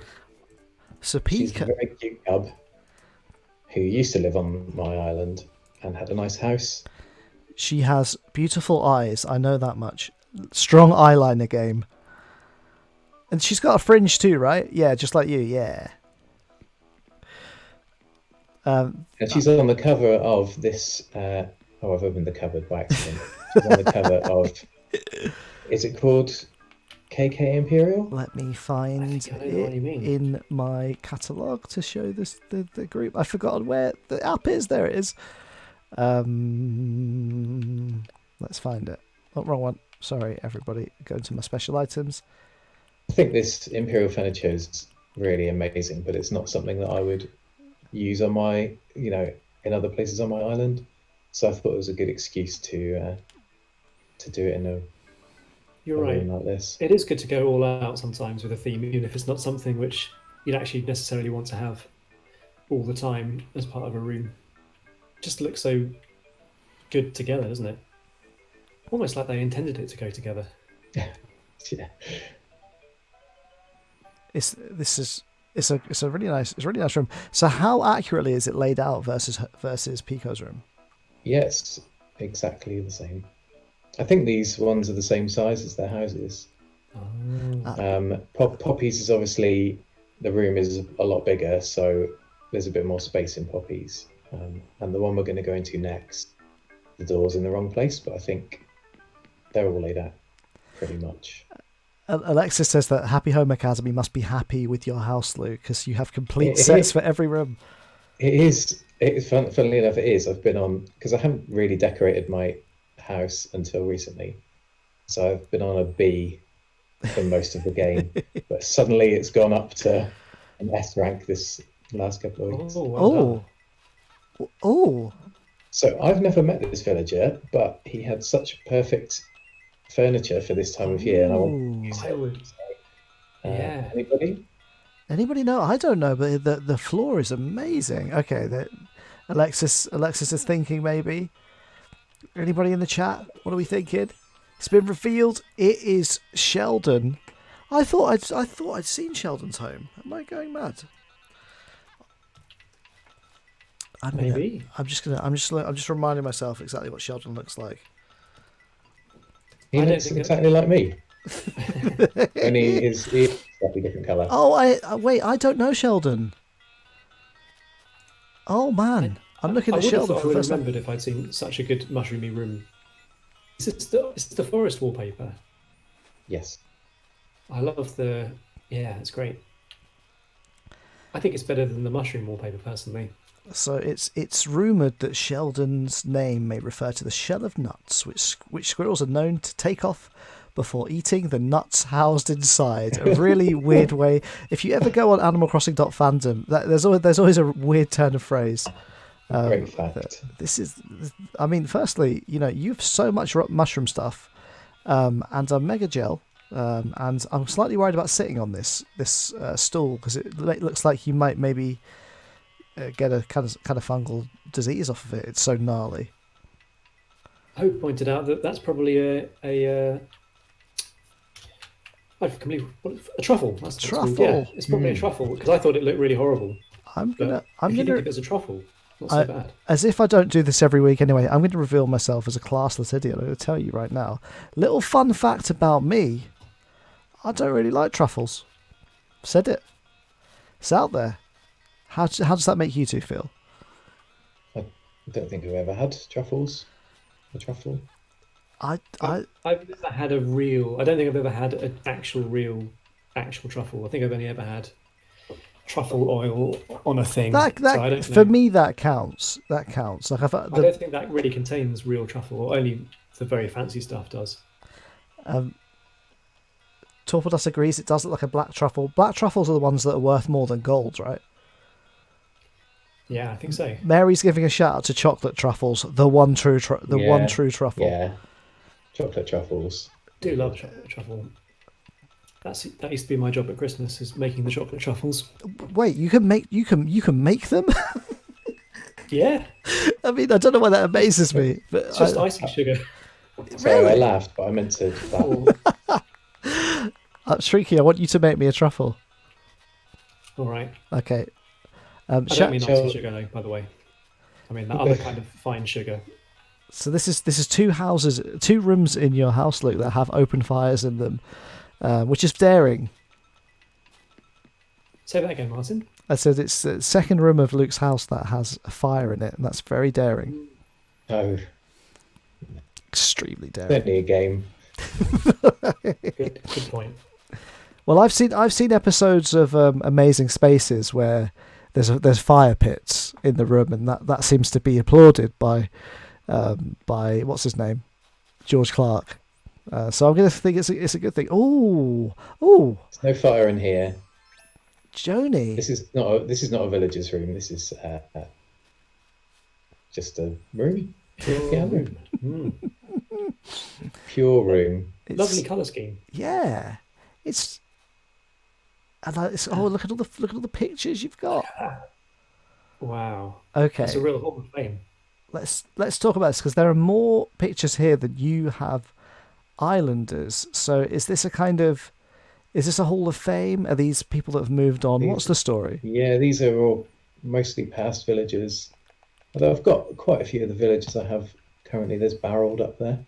So Pico, she's a very cute cub who used to live on my island and had a nice house. She has beautiful eyes. I know that much. Strong eyeliner game. And she's got a fringe too, right? Yeah, just like you. Yeah. And she's on the cover of this. I've opened the cupboard by accident. She's on the cover of. Is it called KK Imperial? Let me find it in my catalogue to show this the group. I've forgotten where the app is. There it is. Let's find it. Oh, wrong one. Sorry, everybody. Go into my special items. I think this Imperial furniture is really amazing, but it's not something that I would use on my, in other places on my island. So I thought it was a good excuse to do it in a. You're right. Like this. It is good to go all out sometimes with a theme, even if it's not something which you'd actually necessarily want to have all the time as part of a room. It just looks so good together, doesn't it? Almost like they intended it to go together. Yeah. It's a really nice room. So how accurately is it laid out versus Pico's room? Yes, exactly the same. I think these ones are the same size as their houses. Poppy's is obviously, the room is a lot bigger, so there's a bit more space in Poppy's. And the one we're going to go into next, the door's in the wrong place, but I think they're all laid out pretty much. Alexis says that Happy Home Academy must be happy with your house, Luke, because you have complete sets for every room. It is. Funnily enough, it is. I've been on, because I haven't really decorated my house until recently, so I've been on a B for most of the game, but suddenly it's gone up to an S rank this last couple of weeks. Oh. So I've never met this villager, but he had such perfect furniture for this time of year, and I want to use it. Yeah. Anybody? No, I don't know, but the floor is amazing. Okay, Alexis is thinking maybe. Anybody in the chat? What are we thinking? It's been revealed. It is Sheldon. I thought I'd seen Sheldon's home. Am I going mad? Maybe. I'm just reminding myself exactly what Sheldon looks like. He looks exactly like me. Only his ears slightly different colour. Oh, wait, I don't know Sheldon. Oh man. I'm looking at Sheldon for the first time. I would have remembered if I'd seen such a good mushroomy room. It's the forest wallpaper. Yes. I love it's great. I think it's better than the mushroom wallpaper, personally. So it's rumoured that Sheldon's name may refer to the shell of nuts, which squirrels are known to take off before eating the nuts housed inside. A really weird way. If you ever go on animalcrossing.fandom, there's always a weird turn of phrase. Great fact. Firstly, you have so much mushroom stuff, and a mega gel, and I'm slightly worried about sitting on this stool because it looks like you might maybe get a kind of fungal disease off of it. It's so gnarly. Hope pointed out that that's probably a I've completely a truffle. That's what it's called. Truffle. Yeah, it's probably a truffle because I thought it looked really horrible. I'm But if you think of it as a truffle, not so bad. as if I don't do this every week anyway, I'm going to reveal myself as a classless idiot. I'm going to tell you right now. Little fun fact about me: I don't really like truffles. Said it. It's out there. How does that make you two feel? I don't think I've ever had truffles. A truffle. I I've never had a real. I don't think I've ever had an actual truffle. I think I've only ever had truffle oil on a thing. So I don't for know. me that counts. That counts. Like I don't think that really contains real truffle, or only the very fancy stuff does. Torpidus agrees. It does look like a black truffle. Black truffles are the ones that are worth more than gold, right? Yeah, I think so. Mary's giving a shout out to chocolate truffles, the one true truffle. Yeah, chocolate truffles. I do love chocolate truffle. That used to be my job at Christmas, is making the chocolate truffles. Wait, you can make them? Yeah, I mean, I don't know why that amazes me, but it's just icing sugar. Sorry, Really? I laughed, but I meant to laugh. Shrinky, I want you to make me a truffle. All right. Okay. I don't mean icing sugar, though, by the way. I mean that other kind of fine sugar. So this is two rooms in your house, Luke, that have open fires in them, which is daring. Say that again, Martin. I said it's the second room of Luke's house that has a fire in it, and that's very daring. Oh, Extremely daring. certainly a game. Good point. Well, I've seen episodes of Amazing Spaces where there's fire pits in the room, and that seems to be applauded by what's his name, George Clark. So I'm going to think it's a good thing. Oh, There's no fire in here. Joni. This is not a villager's room. This is just a room. Yeah, room. Pure room. Lovely colour scheme. Yeah, it's. And look at all the pictures you've got. Wow. Okay, It's a real Hall of Fame. let's talk about this because there are more pictures here than you have islanders. So is this a Hall of Fame? Are these people that have moved on? What's the story? Yeah, these are all mostly past villagers. Although I've got quite a few of the villagers I have currently. There's Barreled up there.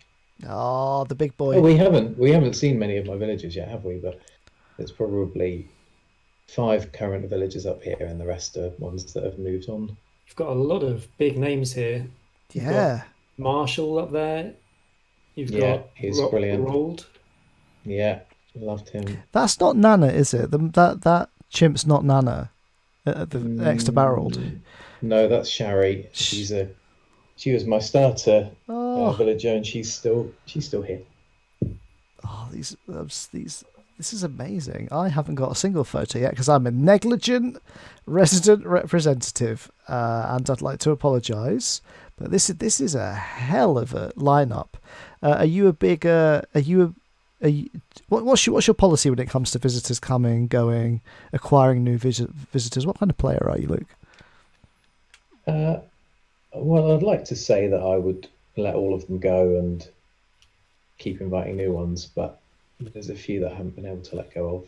Oh, the big boy. Oh, we haven't seen many of my villagers yet, have we? But there's probably 5 current villagers up here, and the rest are ones that have moved on. You've got a lot of big names here. You've Yeah. got Marshall up there. You've Yeah, got he's brilliant. Roald. Yeah, loved him. That's not Nana, is it? That chimp's not Nana. Next to Barreled. No, that's Shari. She was my starter villager, and she's still here. Oh, this is amazing. I haven't got a single photo yet because I'm a negligent resident representative, and I'd like to apologise. But this is a hell of a lineup. Are you a big? What's your policy when it comes to visitors coming, going, acquiring new visitors? What kind of player are you, Luke? Well, I'd like to say that I would let all of them go and keep inviting new ones, but there's a few that I haven't been able to let go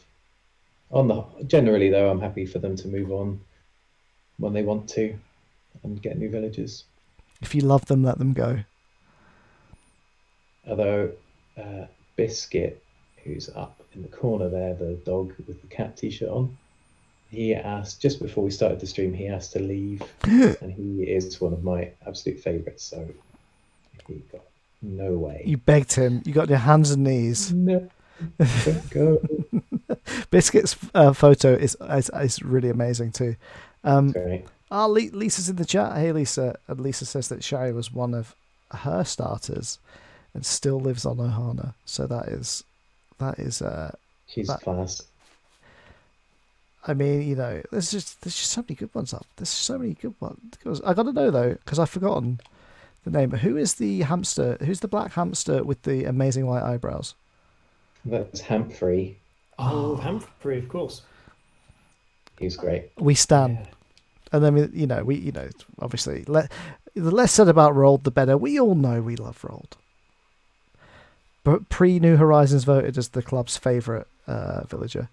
of. Generally, though, I'm happy for them to move on when they want to and get new villagers. If you love them, let them go. Although Biscuit, who's up in the corner there, the dog with the cat t-shirt on, he asked, just before we started the stream, he asked to leave, and he is one of my absolute favourites, so he got no way. You begged him. You got on your hands and knees. No, don't go. Biscuit's photo is really amazing too. Great. Lisa's in the chat. Hey, Lisa. And Lisa says that Shari was one of her starters and still lives on Ohana. So that is She's class. I mean, there's just so many good ones up. There's so many good ones. I got to know though, because I've forgotten the name. But who is the hamster? Who's the black hamster with the amazing white eyebrows? That's Humphrey. Oh, Humphrey, of course. He's great. We stand. Yeah. And then obviously, the less said about Roald, the better. We all know we love Roald. pre-New Horizons voted as the club's favourite villager.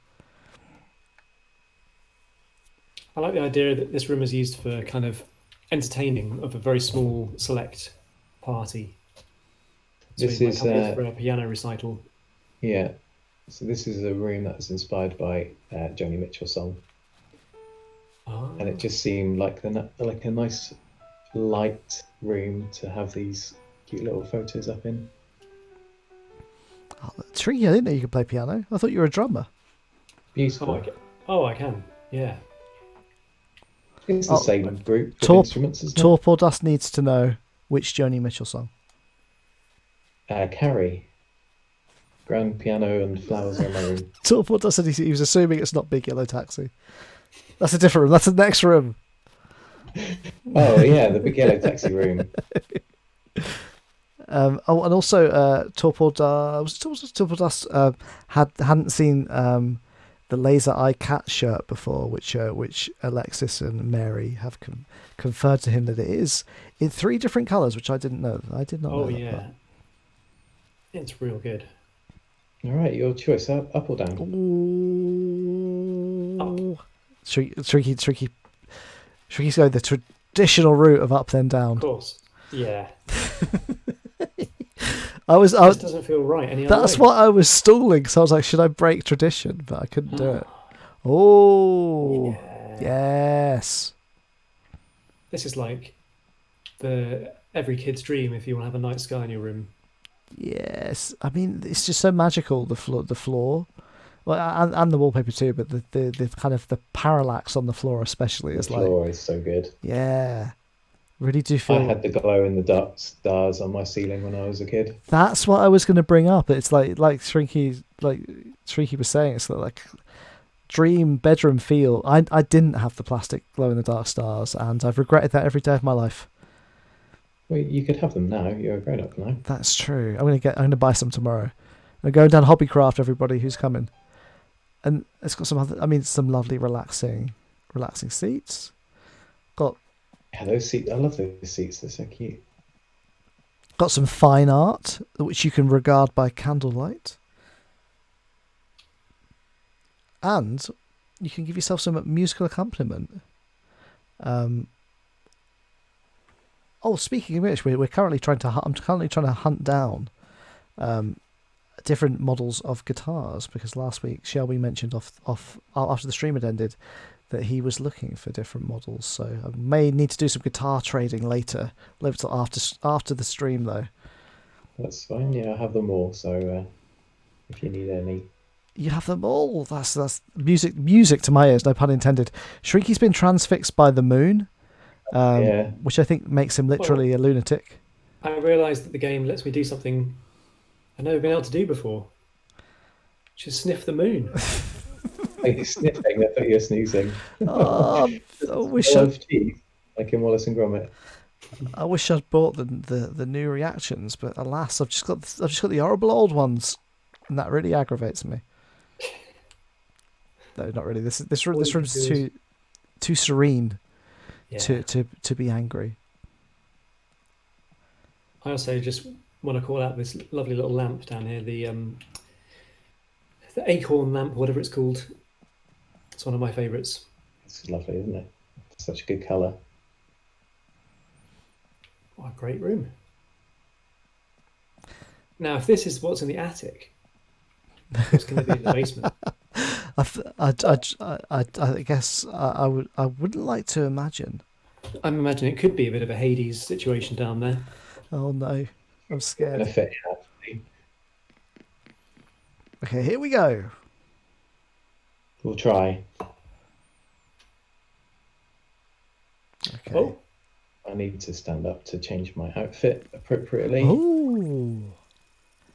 I like the idea that this room is used for kind of entertaining of a very small select party. So This you might is come here for a piano recital. yeah. So this is a room that was inspired by Joni Mitchell's song, and it just seemed like like a nice light room to have these cute little photos up in. Oh, Shrinky, I didn't know you could play piano. I thought you were a drummer. Beautiful. I can. Yeah. It's the same group of Torp- instruments, isn't it? Torpor needs to know which Joni Mitchell song. Carrie. Grand piano and flowers on my room. Torpor said he was assuming it's not Big Yellow Taxi. That's a different room. That's the next room. Oh yeah, the Big Yellow Taxi room. And also Torpor hadn't seen the Laser Eye Cat shirt before, which Alexis and Mary have conferred to him that it is in 3 different colours, which I didn't know. I did not know. Oh that yeah. part. It's real good. All right, your choice. Up or down? Ooh. Tricky. Shrinky's going the traditional route of up then down. Of course. Yeah. This doesn't feel right any other That's way. what I was stalling, so I was like, should I break tradition? But I couldn't do it. Oh, Yeah. yes. This is like every kid's dream if you want to have a night sky in your room. Yes. I mean, it's just so magical, the floor. Well, and the wallpaper too, but the kind of the parallax on the floor especially is The like, floor is so good. yeah. Really do I feel. had the glow in the dark stars on my ceiling when I was a kid. That's what I was going to bring up. It's like Shrinky was saying. It's like dream bedroom feel. I didn't have the plastic glow in the dark stars, and I've regretted that every day of my life. Well, you could have them now. You're a grown up now. That's true. I'm gonna buy some tomorrow. I'm going down Hobbycraft. Everybody who's coming, and it's got some lovely relaxing seats. Got Yeah, those seats. I love those seats. They're so cute. Got some fine art which you can regard by candlelight, and you can give yourself some musical accompaniment. Speaking of which, I'm currently trying to hunt down different models of guitars, because last week Shelby mentioned off after the stream had ended that he was looking for different models. So I may need to do some guitar trading later till after the stream though. That's fine. Yeah, I have them all. So if you need any. You have them all. That's music to my ears, no pun intended. Shrinky's been transfixed by the moon, which I think makes him literally a lunatic. I realised that the game lets me do something I've never been able to do before. Just sniff the moon. Are you sniffing? I thought you were sneezing. Oh, I wish teeth, like in Wallace and Gromit. I wish I'd bought the new reactions, but alas, I've just got the horrible old ones, and that really aggravates me. No, not really. This room's too serene to be angry. I also just want to call out this lovely little lamp down here, the acorn lamp, whatever it's called. It's one of my favourites. It's lovely, isn't it? It's such a good colour. What a great room. Now, if this is what's in the attic, what's going to be in the basement? I guess I wouldn't like to imagine. I'm imagining it could be a bit of a Hades situation down there. Oh no, I'm scared. Actually. Okay, here we go. We'll try. Okay. Oh, I need to stand up to change my outfit appropriately. Ooh.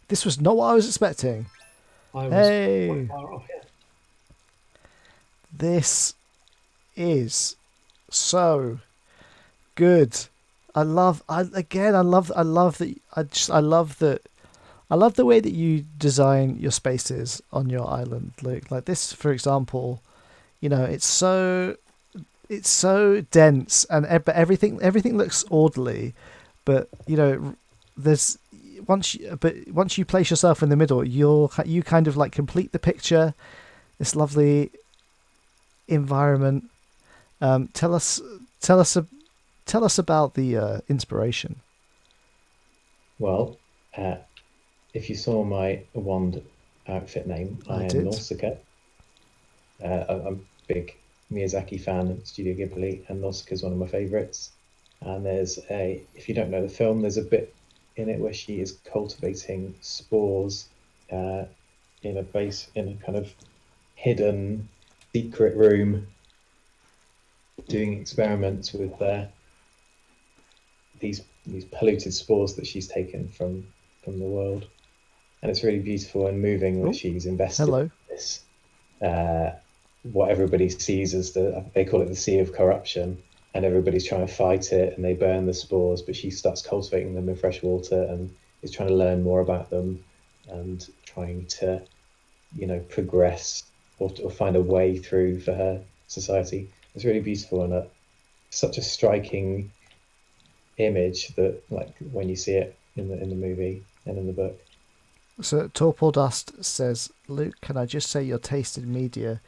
This was not what I was expecting. I was Hey. quite far off here. This is so good. I love the way that you design your spaces on your island, Luke. Like this, for example, it's so dense, but everything looks orderly, but there's once you place yourself in the middle, you kind of like complete the picture. This lovely environment. Tell us about the inspiration. Well, if you saw my wand outfit name, I am did. Nausicaa. I'm a big Miyazaki fan, Studio Ghibli, and Nausicaa is one of my favourites. And if you don't know the film, there's a bit in it where she is cultivating spores in a kind of hidden secret room, doing experiments with these polluted spores that she's taken from the world. And it's really beautiful and moving that she's invested in this. What everybody sees as they call it the sea of corruption, and everybody's trying to fight it, and they burn the spores, but she starts cultivating them in fresh water and is trying to learn more about them and trying to, progress or find a way through for her society. It's really beautiful and such a striking image that, like, when you see it in the movie and in the book. So Torpor Dust says, Luke, can I just say your taste in media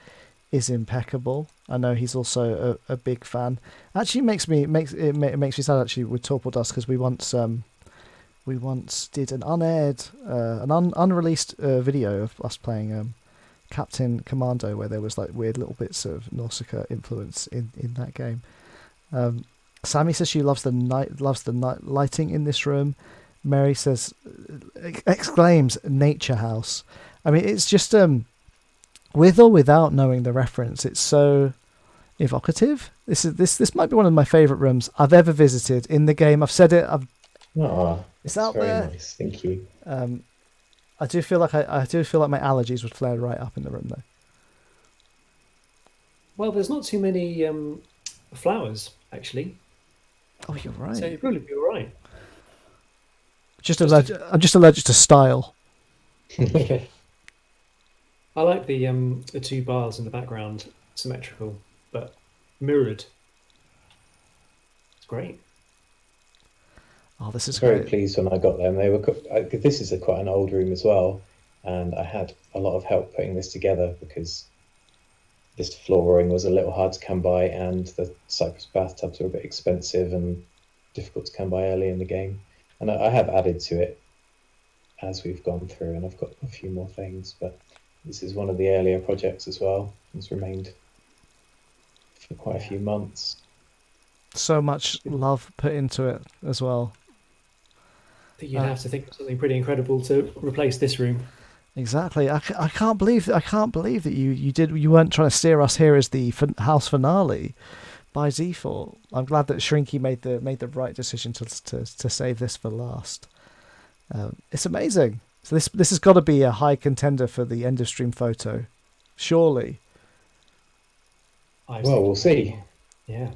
is impeccable? I know he's also a big fan. Actually, makes me sad actually with Torpor Dust, because we once did an unaired, unreleased video of us playing Captain Commando, where there was like weird little bits of Nausicaa influence in that game. Sammy says she loves the night lighting in this room. Mary says, exclaims, nature house. I mean, it's just with or without knowing the reference, it's so evocative. This might be one of my favourite rooms I've ever visited in the game. I've said it. It's out very there. Nice. Thank you. I do feel like my allergies would flare right up in the room though. Well, there's not too many flowers actually. Oh, you're right. So you'd probably be all right. I'm just allergic to style. Okay. I like the two bars in the background, symmetrical but mirrored. It's great. Oh, this is very great. Pleased when I got them. This is quite an old room as well, and I had a lot of help putting this together because this flooring was a little hard to come by, and the Cypress bathtubs were a bit expensive and difficult to come by early in the game. And I have added to it as we've gone through, and I've got a few more things, but this is one of the earlier projects as well. It's remained for quite a few months. So much love put into it as well. I think you'd have to think of something pretty incredible to replace this room. Exactly. I can't believe that you weren't trying to steer us here as the house finale by default. I'm glad that Shrinky made the right decision to save this for last. It's amazing. So this has got to be a high contender for the end of stream photo, surely. We'll see. Yeah.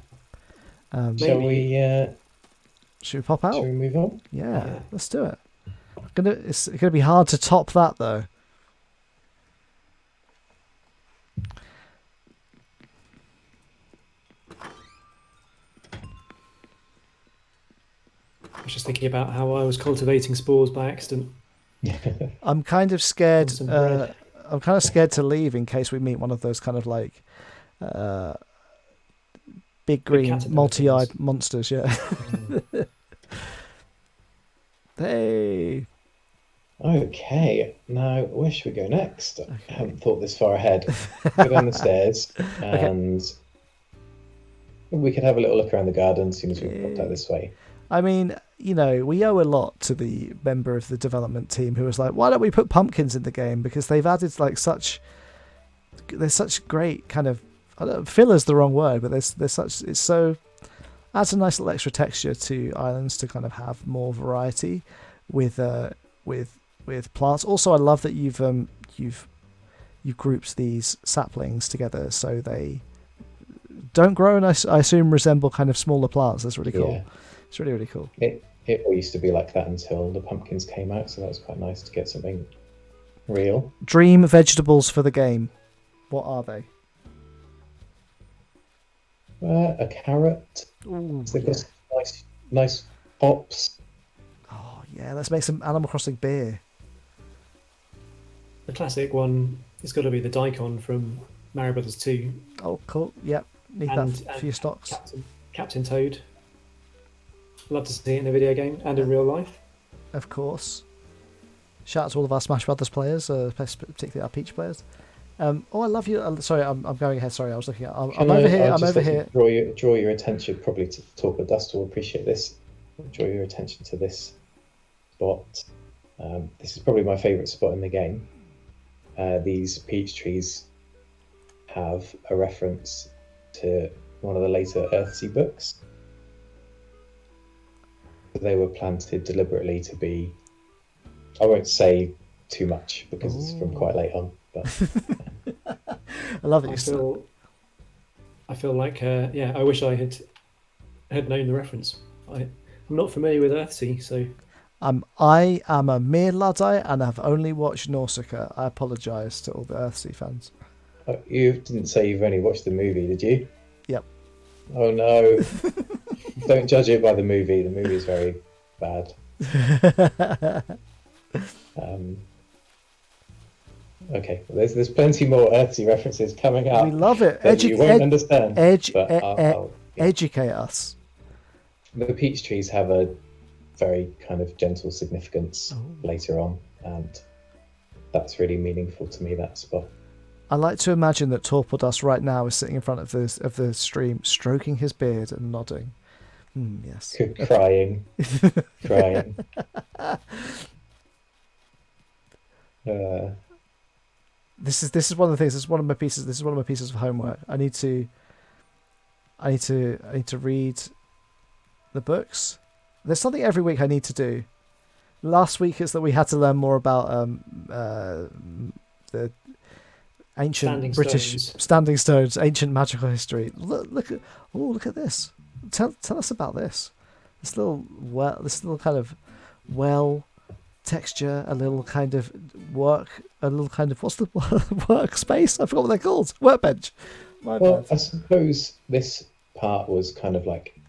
Should we pop out? Should we move on? Yeah, let's do it. It's gonna be hard to top that though. I was just thinking about how I was cultivating spores by accident. I'm kind of scared. I'm kind of scared to leave in case we meet one of those kind of like big green multi-eyed monsters. Yeah. Hey. Okay. Now, where should we go next? Okay. I haven't thought this far ahead. Go down the stairs, and we could have a little look around the garden as soon as we've popped out this way. I mean, we owe a lot to the member of the development team who was like, why don't we put pumpkins in the game? Because they've added like there's such great kind of, filler's the wrong word, but adds a nice little extra texture to islands to kind of have more variety with plants. Also, I love that you've grouped these saplings together so they don't grow and I assume resemble kind of smaller plants. That's really cool. Yeah. It's really, really cool. It all used to be like that until the pumpkins came out, so that was quite nice to get something real. Dream vegetables for the game. What are they? A carrot. Ooh, so they've got nice hops. Oh yeah, let's make some Animal Crossing beer. The classic one has got to be the Daikon from Mario Brothers 2 Oh cool. Yep. Need that for your stocks. Captain Toad. Love to see it in a video game and in real life. Of course. Shout out to all of our Smash Brothers players, particularly our Peach players. I love you. Sorry, I'm going ahead. Sorry, I was looking at. I'm over here. I'm over here. Draw your attention, probably to Talk of Dust will appreciate this. Draw your attention to this spot. This is probably my favourite spot in the game. These peach trees have a reference to one of the later Earthsea books. They were planted deliberately to be. I won't say too much because it's from quite late on. But I love it. I feel like I wish I had known the reference. I'm not familiar with Earthsea, so I am a mere Luddite and have only watched Nausicaa. I apologise to all the Earthsea fans. You didn't say you've only watched the movie, did you? Yep. Oh no! Don't judge it by the movie. The movie is very bad. Okay, there's plenty more Earthsea references coming up. We love it. You won't understand. Educate us. The peach trees have a very kind of gentle significance later on, and that's really meaningful to me, that spot. I like to imagine that Torpildust right now is sitting in front of the stream, stroking his beard and nodding. Yes. Crying. This is one of the things. This is one of my pieces of homework. I need to read the books. There's something every week I need to do. Last week is that we had to learn more about the ancient standing stones, ancient magical history. Look at this. Tell us about this. This little kind of well texture, a little kind of what's the workspace? I forgot what they're called. Workbench. I suppose this part was kind of like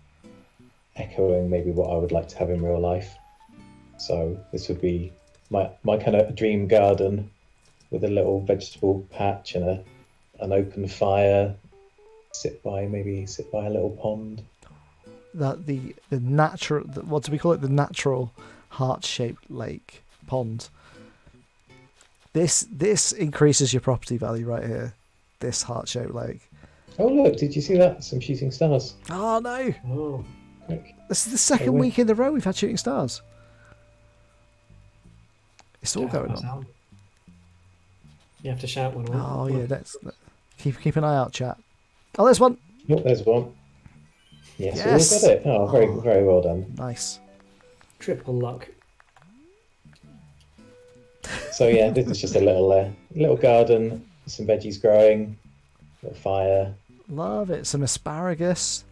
echoing maybe what I would like to have in real life. So this would be my kind of dream garden with a little vegetable patch and an open fire. Sit by a little pond. The natural, what do we call it? The natural heart-shaped lake pond. This increases your property value right here. This heart-shaped lake. Oh look! Did you see that? Some shooting stars. Oh no! Oh, this is the second week in a row we've had shooting stars. It's all going on. You have to shout one. Oh yeah, let's keep an eye out, chat. Oh, there's one. Oh, there's one. Yes, we all got it. Oh, very well done. Nice. Triple luck. So yeah, this is just a little garden, some veggies growing, a little fire. Love it. Some asparagus.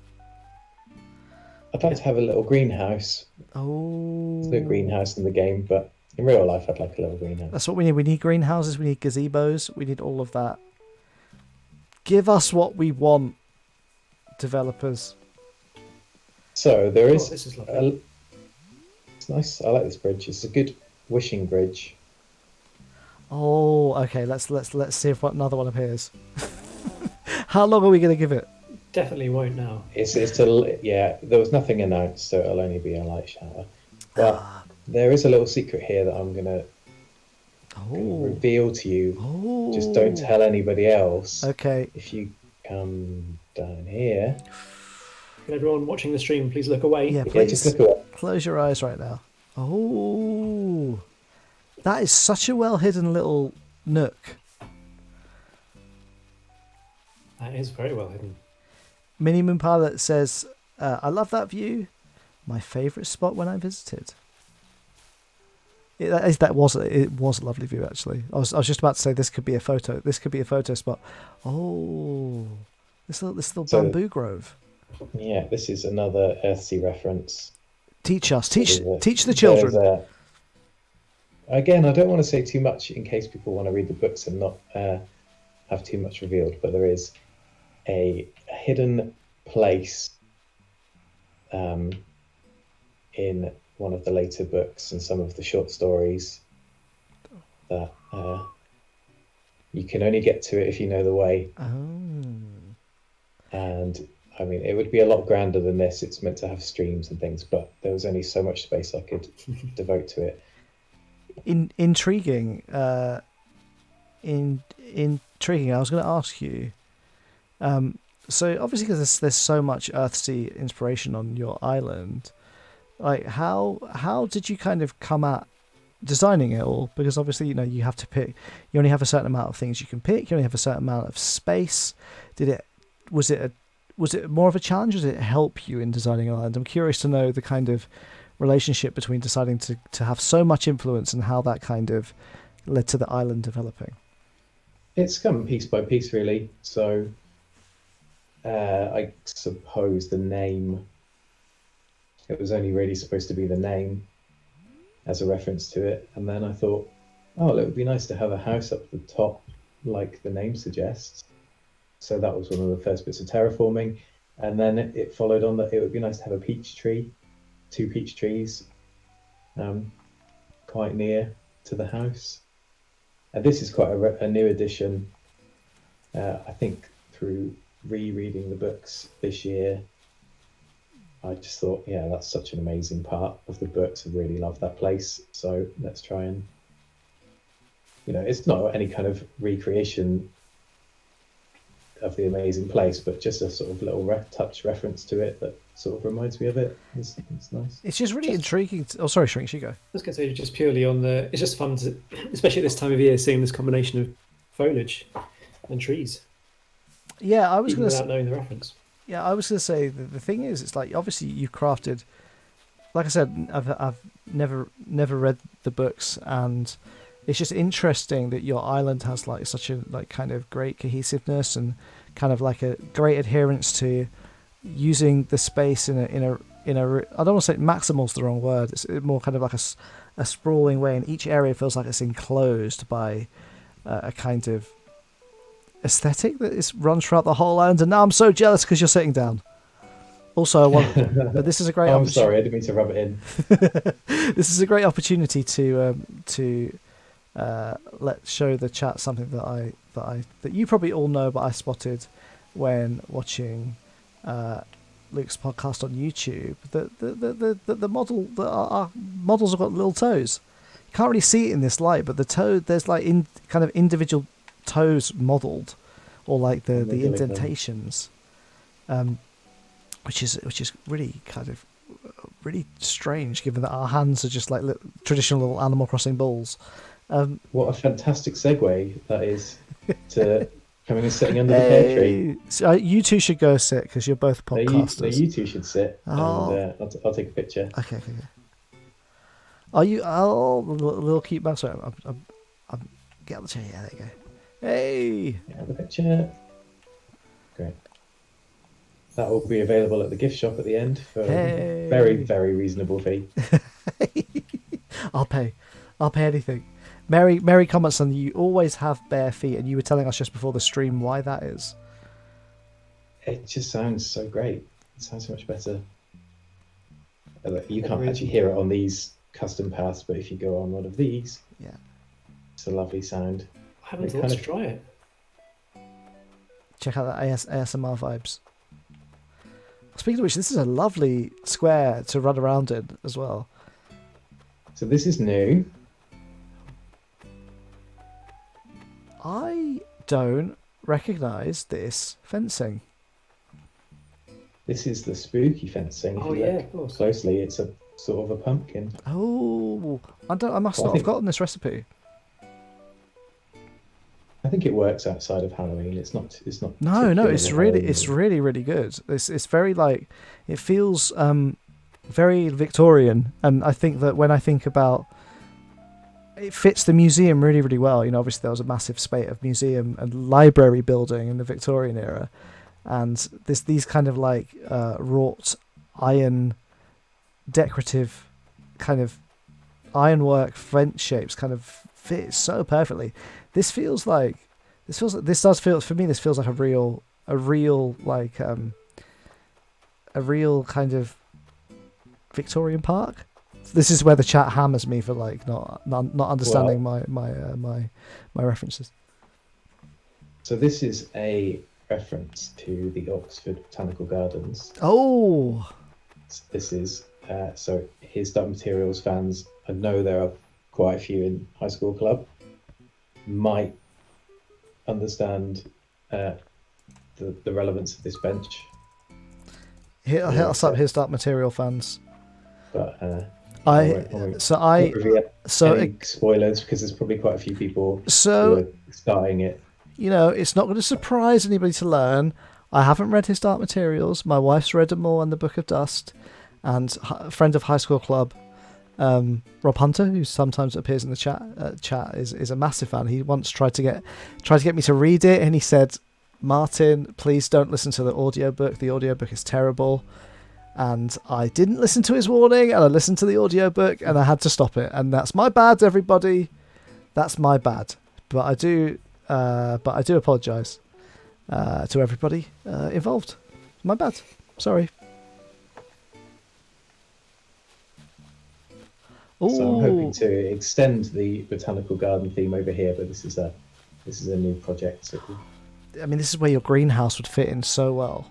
I'd like to have a little greenhouse. Oh. There's no greenhouse in the game, but in real life, I'd like a little greenhouse. That's what we need. We need greenhouses. We need gazebos. We need all of that. Give us what we want, developers. So there is. This is lovely. It's nice. I like this bridge. It's a good wishing bridge. Oh, okay. Let's see if another one appears. How long are we going to give it? Definitely won't now. There was nothing announced, so it'll only be a light shower. But there is a little secret here that I'm gonna reveal to you. Oh. Just don't tell anybody else. Okay. If you come down here. Can everyone watching the stream please look away? Yeah, please. Just look away. Close your eyes right now. Oh, that is such a well hidden little nook. That is very well hidden. Mini Moon Pilot says, I love that view. My favourite spot when I visited. It was a lovely view, actually. I was just about to say this could be a photo. This could be a photo spot. Oh, this little bamboo grove. Yeah, this is another Earthsea reference. Teach the children. Again, I don't want to say too much in case people want to read the books and not have too much revealed, but there is a hidden place in one of the later books and some of the short stories that you can only get to it if you know the way. And I mean, it would be a lot grander than this. It's meant to have streams and things, but there was only so much space I could devote to it. Intriguing. Intriguing. I was going to ask you. So obviously, because there's so much Earthsea inspiration on your island, like how did you kind of come at designing it all? Because obviously, you have to pick. You only have a certain amount of things you can pick. You only have a certain amount of space. Was it more of a challenge, or did it help you in designing an island? I'm curious to know the kind of relationship between deciding to have so much influence and how that kind of led to the island developing. It's come piece by piece, really. So I suppose the name, it was only really supposed to be the name as a reference to it. And then I thought, it would be nice to have a house up the top like the name suggests. So that was one of the first bits of terraforming. And then it followed on that it would be nice to have a peach tree, 2 peach trees, quite near to the house. And this is quite a new addition. I think through rereading the books this year, I just thought, that's such an amazing part of the books. I really love that place. So let's try and, it's not any kind of recreation of the amazing place, but just a sort of little touch reference to it that sort of reminds me of it. It's nice. It's just really intriguing. Sorry, Shrinks, you go. I was going to say, just purely on it's just fun to, especially at this time of year, seeing this combination of foliage and trees. Yeah, I was going to without knowing the reference. Yeah, I was going to say the thing is, it's like obviously you've crafted. Like I said, I've never read the books, and it's just interesting that your island has like such a kind of great cohesiveness and kind of like a great adherence to using the space in a I don't want to say maximal's the wrong word. It's more kind of like a sprawling way, and each area feels like it's enclosed by a kind of aesthetic that runs throughout the whole island. And now I'm so jealous because you're sitting down. Also, but this is a great. I'm sorry, I didn't mean to rub it in. This is a great opportunity to show the chat something that you probably all know, but I spotted when watching Luke's podcast on YouTube. The model, our models have got little toes. You can't really see it in this light, but there's like kind of individual toes modelled, or like the indentations, which is really kind of really strange, given that our hands are just like traditional little Animal Crossing balls. What a fantastic segue that is to coming and sitting under the pear tree. So you two should go sit because you're both podcasters. You two should sit, and I'll take a picture. Okay. Are you? Oh, little cute mouse. Sorry, I'm get on the chair. Yeah, there you go. Hey. Yeah, the picture. Great. That will be available at the gift shop at the end for a very, very reasonable fee. I'll pay anything. Mary comments on you always have bare feet, and you were telling us just before the stream why that is. It just sounds so great. It sounds so much better. You can't actually hear it on these custom paths, but if you go on one of these, it's a lovely sound. I haven't thought to try it. Check out that ASMR vibes. Speaking of which, this is a lovely square to run around in as well. So this is new. I don't recognise this fencing. This is the spooky fencing. If you look of course. Closely, it's a sort of a pumpkin. Oh, I must not have gotten this recipe. I think it works outside of Halloween. It's not. No. It's really, really good. It's very like, it feels very Victorian, and I think that when I think about, it fits the museum really, really well. Obviously there was a massive spate of museum and library building in the Victorian era, and these kind of like wrought iron, decorative, kind of ironwork French shapes kind of fit so perfectly. This feels like a real like a real kind of Victorian park. This is where the chat hammers me for like not understanding my references. So this is a reference to the Oxford Botanical Gardens. Oh, This is so his Dark Materials fans, I know there are quite a few in High School Club, might understand the relevance of this bench. hit us up, his Dark Material fans. But Any spoilers, because there's probably quite a few people who so are starting it. you know, it's not going to surprise anybody to learn. I haven't read his Dark Materials. My wife's read them all and the Book of Dust. And a friend of High School Club, Rob Hunter, who sometimes appears in the chat, is a massive fan. He once tried to get me to read it, and he said, "Martin, please don't listen to the audiobook. The audiobook is terrible." And I didn't listen to his warning, and I listened to the audiobook, and I had to stop it. And that's my bad, everybody. That's my bad. But I do apologise to everybody involved. My bad. Sorry. So I'm hoping to extend the botanical garden theme over here, but this is a new project. So I mean, this is where your greenhouse would fit in so well.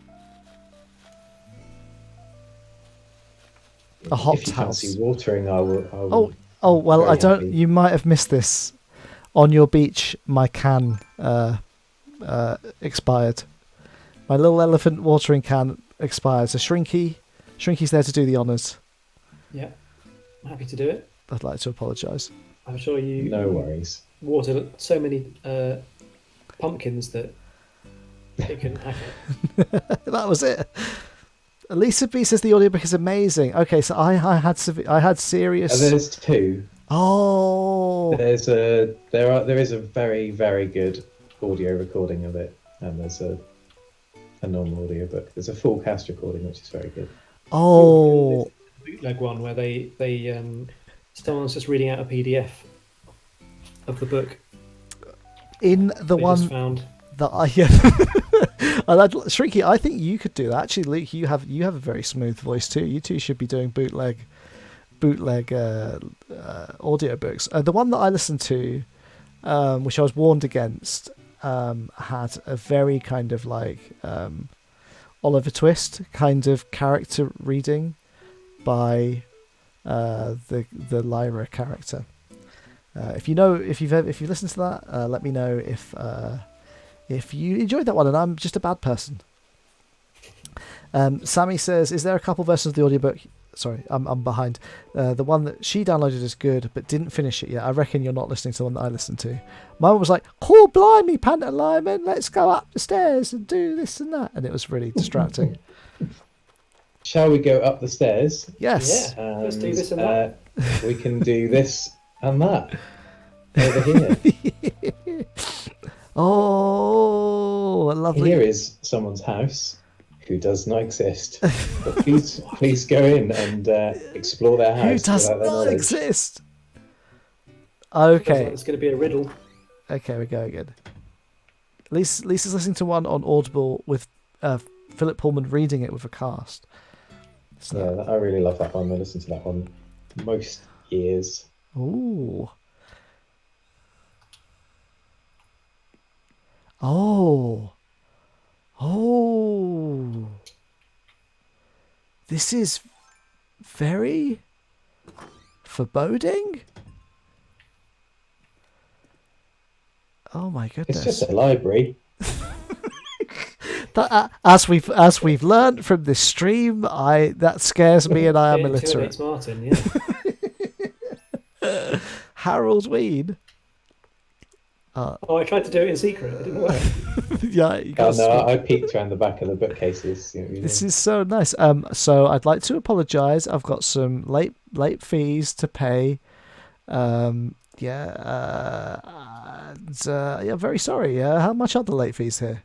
A hot if you house. fancy watering, I will. Oh well, I don't. Happy. You might have missed this. On your beach, my can expired. My little elephant watering can expired. So Shrinky's there to do the honours. Yeah, I'm happy to do it. I'd like to apologise. I'm sure you. No worries. Watered so many pumpkins that it couldn't hack it. That was it. Lisa B says the audiobook is amazing. Okay, so I had serious. There's two. Oh. There is a very, very good audio recording of it, and there's a normal audiobook. There's a full cast recording, which is very good. Oh. Bootleg one where they someone's just reading out a PDF of the book. In the they one just found. that Shrinky, I think you could do that. Actually, Luke, you have a very smooth voice too. You two should be doing bootleg audiobooks. The one that I listened to, which I was warned against, had a very kind of like Oliver Twist kind of character reading by the Lyra character. If you've listened to that, let me know if you enjoyed that one, and I'm just a bad person. Sammy says, is there a couple versions of the audiobook? Sorry, I'm behind. The one that she downloaded is good, but didn't finish it yet. I reckon you're not listening to the one that I listened to. My one was like, "Oh, blimey, Panther Lyman, let's go up the stairs and do this and that," and it was really distracting. Shall we go up the stairs? Yes. Yeah, let's do this and that. We can do this and that over here. Oh, lovely. Here is someone's house who does not exist. But please go in and explore their house. Who does without their not knowledge. exist? Looks Okay. like it's going to be a riddle. Okay, we're going good. Lisa's listening to one on Audible with Philip Pullman reading it with a cast. So, Yeah, I really love that one. I listen to that one most years. ooh. Oh. Oh. This is very foreboding. Oh my goodness. It's just a library. As we've learned from this stream, that scares me, and I am It illiterate. intimidates Martin, yeah. Harold Weed. Oh, I tried to do it in secret. It didn't work. Yeah, you Oh got no, I peeked around the back of the bookcases. This is so nice. So I'd like to apologise. I've got some late fees to pay. I'm very sorry. How much are the late fees here?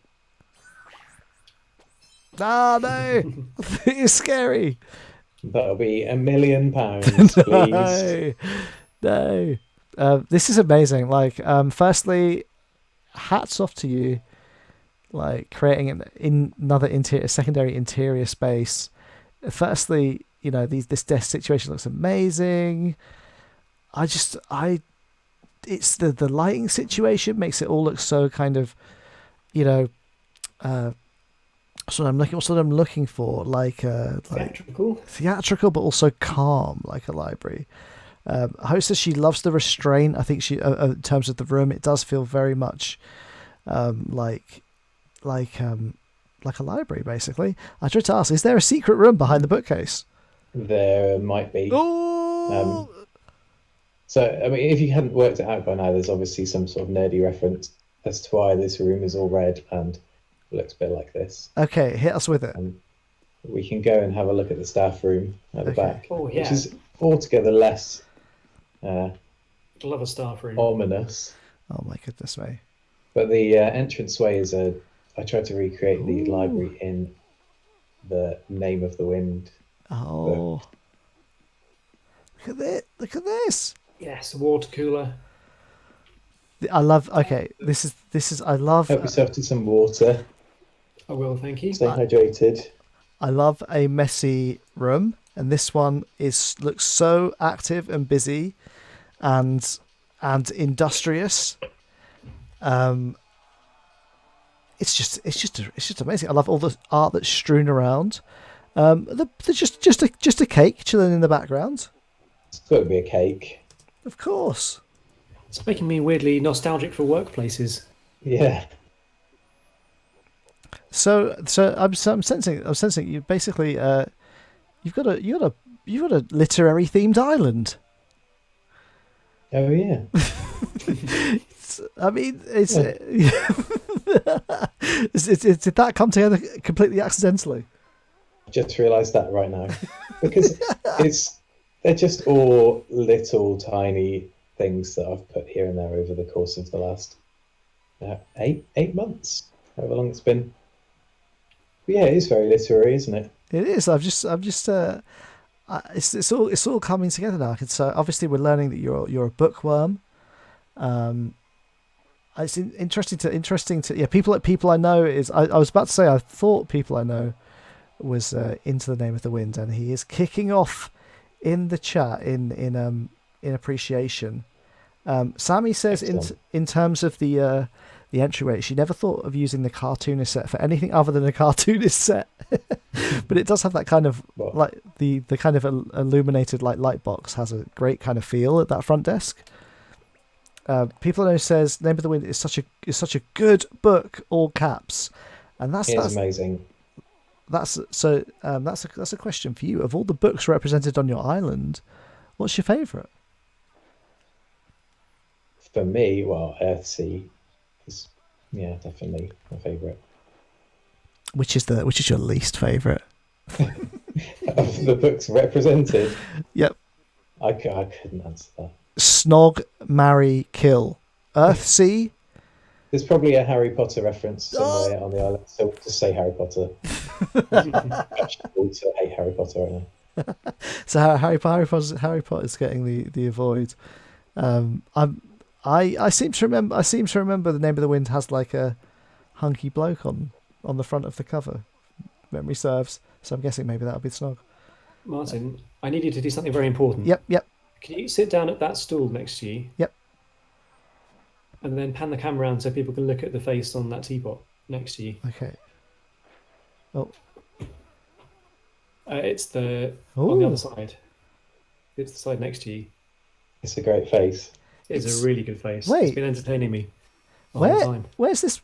Ah, no, it's scary. That'll be £1 million, please. No. This is amazing. Like, firstly, hats off to you. Like creating another secondary interior space. Firstly, this desk situation looks amazing. It's the lighting situation makes it all look so kind of, what's what I'm looking for, like theatrical, but also calm, like a library. Host says she loves the restraint. I think she, in terms of the room, it does feel very much like a library, basically. I tried to ask, is there a secret room behind the bookcase? There might be. Oh. So, I mean, if you hadn't worked it out by now, there's obviously some sort of nerdy reference as to why this room is all red and looks a bit like this. Okay, hit us with it. We can go and have a look at the staff room at the back, Oh, yeah. which is altogether less Love a staff room. ominous. Oh my goodness me. But the entranceway is I tried to recreate the library in the Name of the Wind. Oh. Look at it. Look at this. Yes, water cooler. I love. Okay, this is. I love. Help yourself to some water. I will, thank you. Stay hydrated. I love a messy room, and this one looks so active and busy, and industrious. It's just amazing. I love all the art that's strewn around. Just a cake chilling in the background. It's got to be a cake. Of course. It's making me weirdly nostalgic for workplaces. Yeah. So I'm sensing you basically you've got a literary themed island. Oh yeah. I mean, did that come together completely accidentally? Just realised that right now, because they're just all little tiny things that I've put here and there over the course of the last 8 months, however long it's been. But yeah, it is very literary, isn't it? It is. It's all coming together now. So obviously we're learning that you're a bookworm. It's interesting to people I know is I was about to say I thought people I know was into the Name of the Wind, and he is kicking off in the chat in appreciation. Sammy says in terms of the entryway, she never thought of using the cartoonist set for anything other than a cartoonist set, but it does have that kind of like the kind of illuminated like light box has a great kind of feel at that front desk. People I know says Name of the Wind is such a good book, all caps, and that's amazing. That's a question for you. Of all the books represented on your island, what's your favourite? For me, well, Earthsea is definitely my favourite. Which is your least favourite? Of the books represented? Yep. I couldn't answer that. Snog, marry, kill. Earthsea. There's probably a Harry Potter reference somewhere on the island, so just say Harry Potter. Also hate Harry Potter right now. So Harry Potter's getting the avoid. I seem to remember the Name of the Wind has like a hunky bloke on the front of the cover. Memory serves. So I'm guessing maybe that'll be Snog. Martin, I need you to do something very important. Yep. Can you sit down at that stool next to you? Yep. And then pan the camera around so people can look at the face on that teapot next to you. Okay. Oh. It's on the other side. It's the side next to you. It's a great face. It's a really good face. Wait. It's been entertaining me the whole time. Where's this?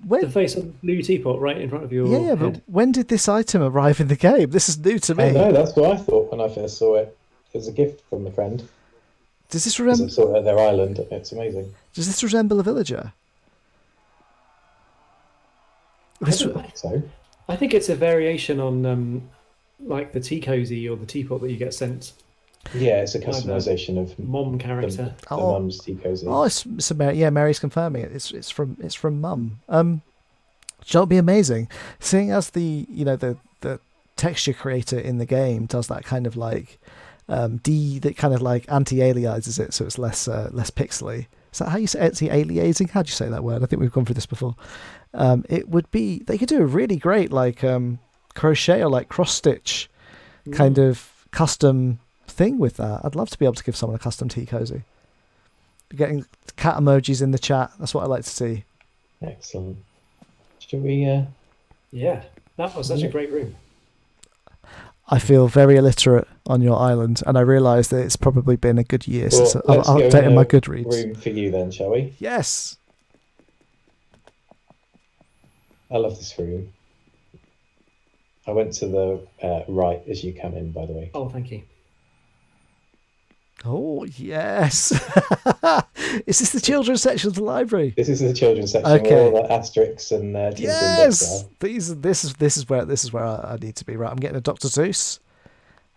The face on the blue teapot right in front of your head. But when did this item arrive in the game? This is new to me. I know, that's what I thought when I first saw it. It was a gift from a friend. Does this resemble? I saw it at their island. It's amazing. Does this resemble a villager? I don't think so. I think it's a variation on like the tea cozy or the teapot that you get sent. Yeah, it's a customization of mom character. The mum's tea cozy. Oh, it's Mary's confirming it. It's from mum. It'll be amazing, seeing as the texture creator in the game does that kind of like that kind of like anti-aliases it, so it's less pixely. Is that how you say anti-aliasing? How do you say that word? I think we've gone through this before. It would be, they could do a really great like crochet or like cross stitch kind of custom thing with that. I'd love to be able to give someone a custom tea cozy. Getting cat emojis in the chat. That's what I like to see. Excellent. Should we? Yeah, that was such a great room. I feel very illiterate on your island, and I realise that it's probably been a good year since I've let's go in updated a my Goodreads. room for you then, shall we? Yes. I love this room. I went to the right as you come in, by the way. Oh, thank you. Oh, yes. Is this the children's section of the library? This is the children's section Okay. where all the asterisks and Tintin Yes. books are. This is where I need to be. Right, I'm getting a Dr. Seuss.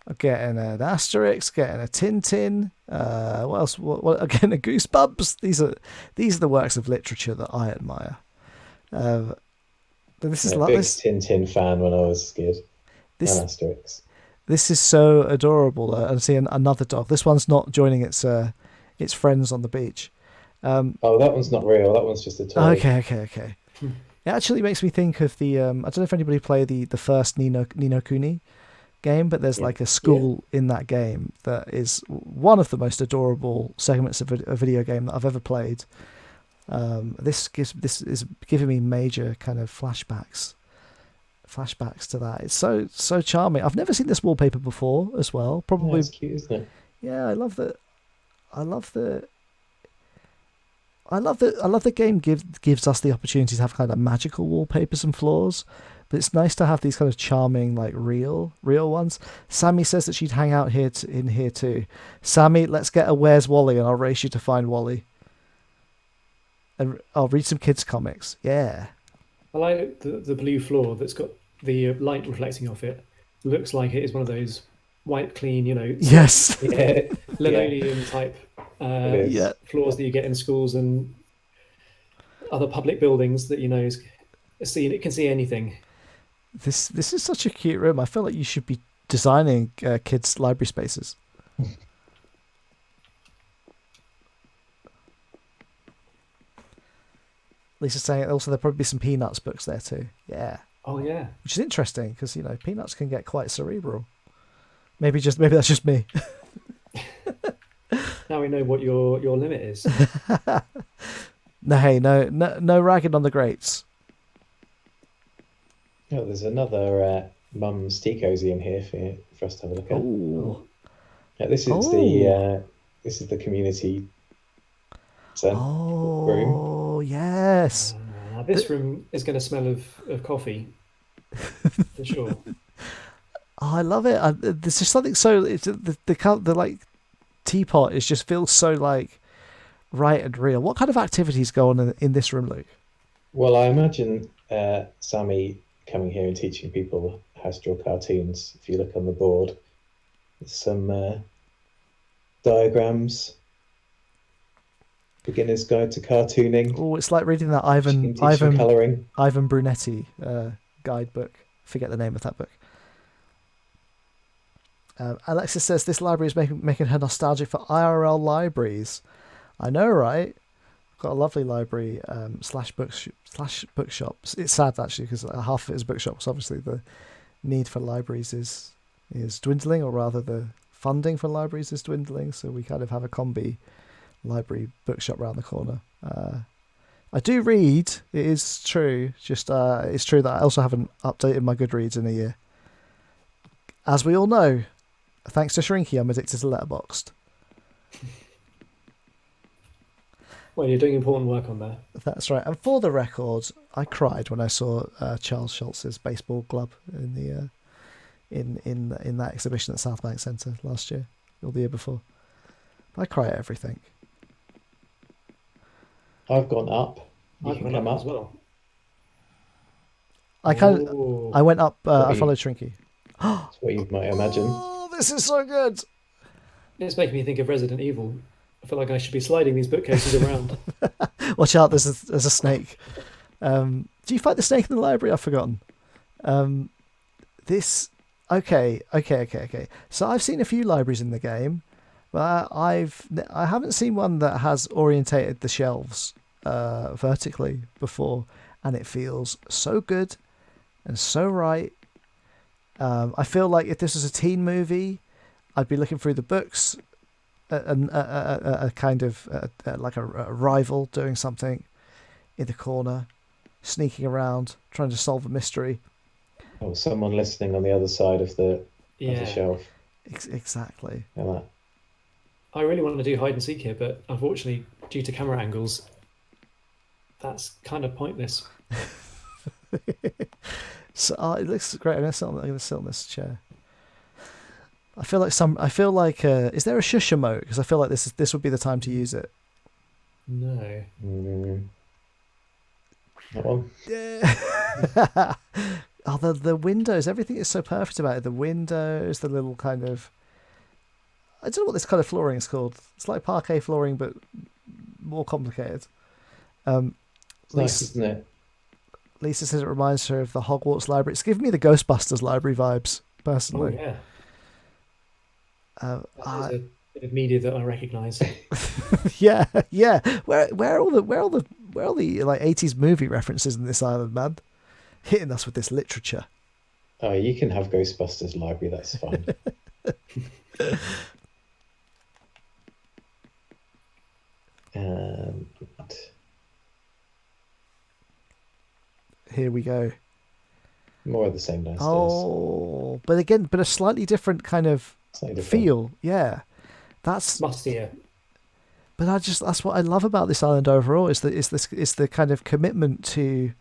I'm getting an Asterix, getting a Tintin. What else? What, I'm getting a Goosebumps. These are the works of literature that I admire. This is Big Tintin fan when I was a kid. And Asterix. This is so adorable. And seeing another dog. This one's not joining its friends on the beach. Oh, that one's not real. That one's just a toy. Okay. It actually makes me think of the. I don't know if anybody played the first Ni no Kuni game, but there's like a school in that game that is one of the most adorable segments of a video game that I've ever played. This is giving me major kind of flashbacks to that. It's so charming. I've never seen this wallpaper before as well. Probably it's cute, isn't it? Yeah, I love the game gives us the opportunity to have kind of magical wallpapers and floors, but it's nice to have these kind of charming, like real ones. Sammy says that she'd hang out in here too. Sammy, let's get a Where's Wally, and I'll race you to find Wally. And I'll read some kids' comics. Yeah. I like the blue floor that's got the light reflecting off it. Looks like it is one of those white, clean, Yes. linoleum type floors that you get in schools and other public buildings that it can see anything. This is such a cute room. I feel like you should be designing kids' library spaces. Lisa's saying also there'll probably be some Peanuts books there too. Yeah. Oh yeah. Which is interesting because Peanuts can get quite cerebral. Maybe that's just me. Now we know what your limit is. No ragging on the greats. Oh, there's another mum's tea cozy in here for us to have a look at. Ooh. Yeah, this is the community room. Oh yes. This room is going to smell of coffee for sure. Oh, I love it. There's just something so the like teapot just feels so like right and real. What kind of activities go on in this room, Luke? Well, I imagine Sammy coming here and teaching people how to draw cartoons. If you look on the board, there's some diagrams. Beginner's Guide to Cartooning. Oh, it's like reading that Ivan Brunetti guidebook. Forget the name of that book. Alexis says this library is making her nostalgic for IRL libraries. I know, right? Got a lovely library slash bookshops. It's sad actually because half of it is bookshops. Obviously, the need for libraries is dwindling, or rather, the funding for libraries is dwindling. So we kind of have a combi library bookshop around the corner. I do read. It is true. Just it's true that I also haven't updated my Goodreads in a year. As we all know, thanks to Shrinky, I'm addicted to Letterboxd. Well, you're doing important work on there. That's right. And for the record, I cried when I saw Charles Schultz's baseball glove in the in that exhibition at South Bank Centre last year or the year before. I cry at everything. I've gone up. I've gone up as well. I went up. I followed Shrinky. That's what you might imagine. Oh, this is so good. It's making me think of Resident Evil. I feel like I should be sliding these bookcases around. Watch out! There's a snake. Do you fight the snake in the library? I've forgotten. Okay. So I've seen a few libraries in the game, but I haven't seen one that has orientated the shelves vertically before, and it feels so good and so right. I feel like if this was a teen movie, I'd be looking through the books, a kind of like a rival doing something in the corner, sneaking around, trying to solve a mystery. Or someone listening on the other side of the shelf. Exactly. Like that. I really want to do hide and seek here, but unfortunately, due to camera angles, that's kind of pointless. So it looks great. I'm gonna sit on this chair. I feel like is there a shush emote? Because I feel like this would be the time to use it. No. That one. Yeah. Oh, the windows. Everything is so perfect about it. The windows, the little kind of. I don't know what this kind of flooring is called. It's like parquet flooring, but more complicated. It's nice, isn't it? Lisa says it reminds her of the Hogwarts library. It's giving me the Ghostbusters library vibes, personally. Oh yeah. That is a bit of media that I recognise. yeah. Where are all the like 80s movie references in this island, man? Hitting us with this literature. Oh, you can have Ghostbusters library. That's fine. And here we go. More of the same downstairs. Oh, but a slightly different kind of feel. Yeah, that's mustier. But that's what I love about this island overall is the kind of commitment to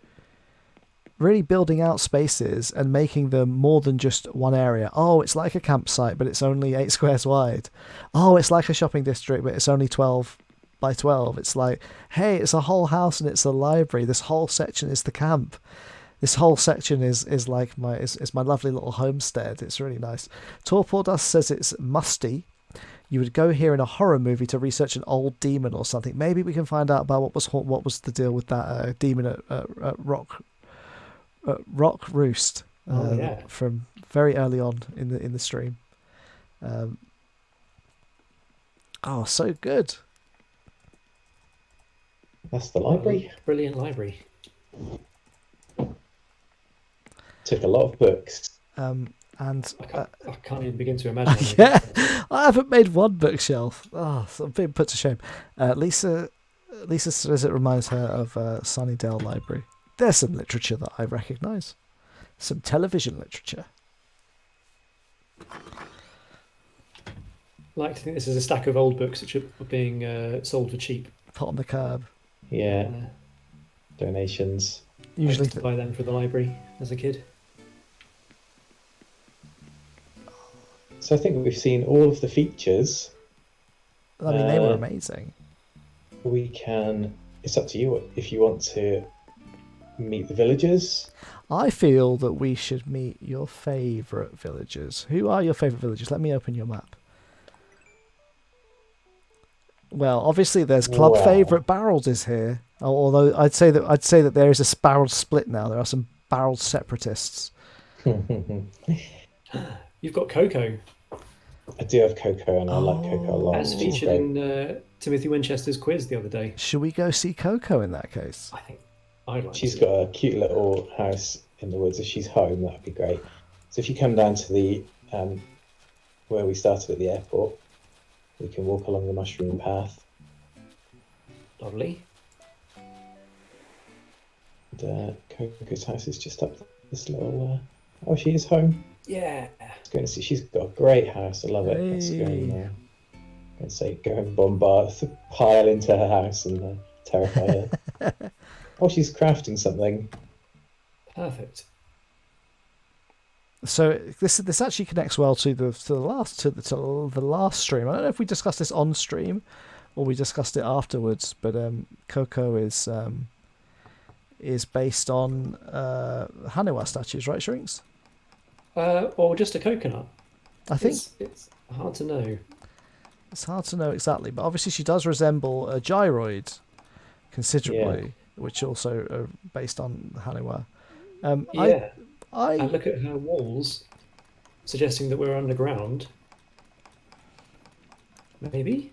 really building out spaces and making them more than just one area. Oh, it's like a campsite, but it's only 8 squares wide. Oh, it's like a shopping district, but it's only 12 by 12. It's like, hey, it's a whole house and it's a library. This whole section is the camp. This whole section is like my lovely little homestead. It's really nice. Torpor Dust says it's musty. You would go here in a horror movie to research an old demon or something. Maybe we can find out about what was the deal with that demon at Rock Roost from very early on in the stream. So good. That's the library. Brilliant library. Took a lot of books. And I can't even begin to imagine. Yeah, I haven't made one bookshelf. Oh, I'm being put to shame. Lisa says it reminds her of Sunnydale Library. There's some literature that I recognise. Some television literature. Like to think this is a stack of old books which are being sold for cheap. Put on the curb. Yeah. Donations. Usually I used to buy them for the library as a kid. So I think we've seen all of the features. I mean, they were amazing. It's up to you if you want to meet the villagers. I feel that we should meet your favourite villagers. Who are your favourite villagers? Let me open your map. Well, obviously there's club favourite Barrels is here. Although I'd say that there is a Barrels split now. There are some Barrels separatists. You've got Coco. I do have Coco, and I like Coco a lot. As featured in Timothy Winchester's quiz the other day. Should we go see Coco in that case? I think I'd like She's got a cute little house in the woods. If she's home, that'd be great. So if you come down to the where we started at the airport, we can walk along the mushroom path. Lovely. And Coco's house is just up this little. She is home. Yeah. Let's go and see. She's got a great house. I love it. Hey. Let's go and bombard, pile into her house and terrify her. She's crafting something. Perfect. So this actually connects well to the last stream. I don't know if we discussed this on stream or we discussed it afterwards, but Coco is based on Haniwa statues, right, Shrinks? Or just a coconut. I think it's hard to know. It's hard to know exactly, but obviously she does resemble a gyroid considerably, which also are based on Haniwa. I look at her walls, suggesting that we're underground. Maybe.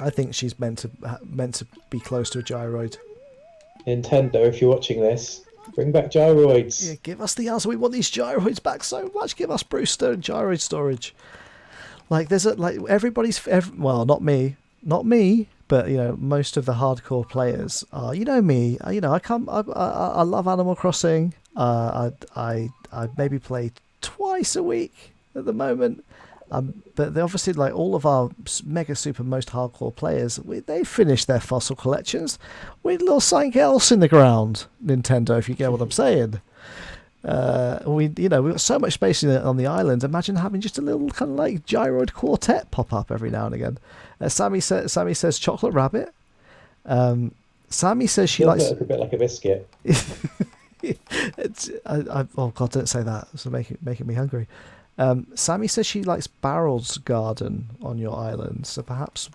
I think she's meant to be close to a gyroid. Nintendo, if you're watching this, bring back gyroids. Yeah, give us the answer. We want these gyroids back so much. Give us Brewster and gyroid storage. Like there's well, not me, but most of the hardcore players are. Me. I love Animal Crossing. I maybe play twice a week at the moment. But they obviously, like all of our mega super most hardcore players, they finished their fossil collections with a little something else in the ground. Nintendo, if you get what I'm saying. We've got so much space on the island. Imagine having just a little kind of like gyroid quartet pop up every now and again. Sammy says chocolate rabbit. Sammy says she likes a bit like a biscuit. Oh God, don't say that. It's making me hungry. Sammy says she likes Barrel's garden on your island. So perhaps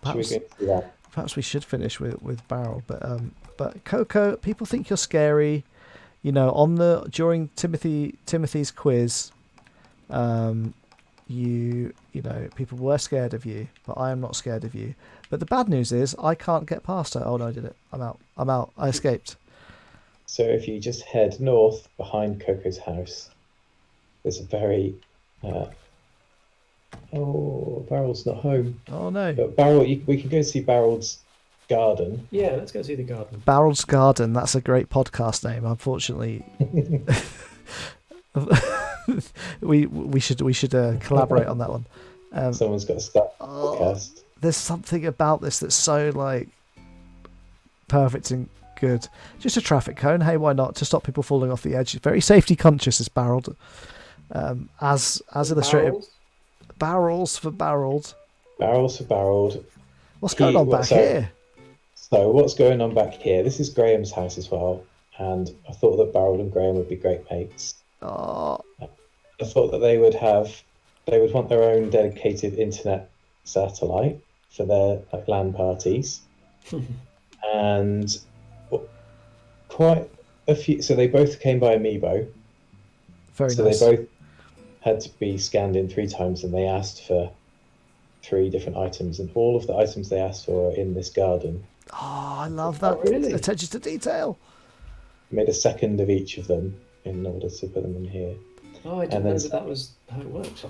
we should finish with Barrel. But Coco, people think you're scary. During Timothy's quiz, people were scared of you, but I am not scared of you. But the bad news is I can't get past her. Oh no, I did it. I'm out. I escaped. So if you just head north behind Coco's house, there's a very Barrel's not home. Oh no. But Barrel, we can go see Barrel's garden. Yeah, let's go see the garden. Barrel's garden. That's a great podcast name. Unfortunately, we should collaborate on that one. Someone's got to start the podcast. There's something about this that's so like perfect and good. Just a traffic cone. Hey, why not? To stop people falling off the edge. Very safety conscious is Barreled. As illustrated. Barrels for barreled. Barrels for barreled. What's going on back here? So what's going on back here? This is Graham's house as well, and I thought that Barrel and Graham would be great mates. Oh. I thought that they would want their own dedicated internet satellite for their LAN parties, and quite a few. So they both came by Amiibo. Very so nice. They both had to be scanned in 3 times, and they asked for 3 different items, and all of the items they asked for are in this garden. Oh, I love that. Really? Attention to detail. Made a second of each of them in order to put them in here. Oh, I didn't know that was how it worked.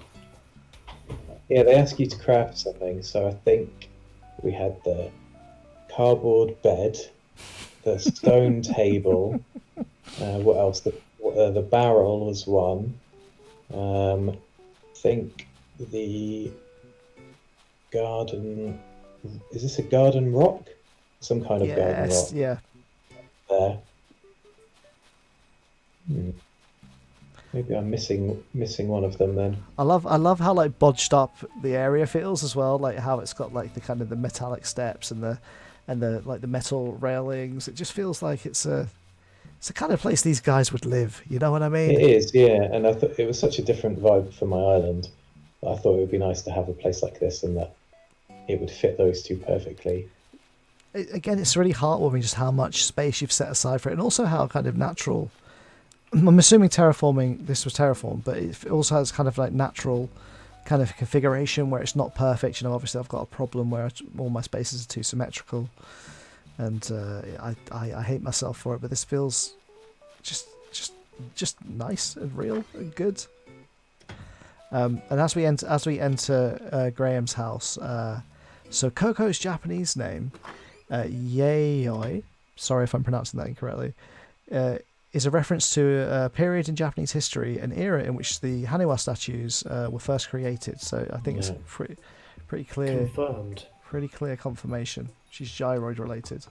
Yeah, they ask you to craft something. So I think we had the cardboard bed, the stone table. What else? The barrel was one. I think the garden. Is this a garden rock? Some kind of garden rock. Yeah. There. Maybe I'm missing one of them then. I love how like bodged up the area feels as well, like how it's got like the kind of the metallic steps and the like the metal railings. It just feels like it's a kind of place these guys would live. You know what I mean? It is, yeah. And I thought it was such a different vibe for my island. I thought it would be nice to have a place like this, and that it would fit those two perfectly. Again, it's really heartwarming just how much space you've set aside for it, and also how kind of natural. I'm assuming this was terraformed, but it also has kind of like natural kind of configuration where it's not perfect. Obviously I've got a problem where all my spaces are too symmetrical, and I hate myself for it. But this feels just nice and real and good. And as we enter Graham's house, so Coco's Japanese name, Yayoi, sorry if I'm pronouncing that incorrectly, is a reference to a period in Japanese history, an era in which the Haniwa statues were first created. So I think it's pretty clear. Confirmed. Pretty clear confirmation. She's gyroid related.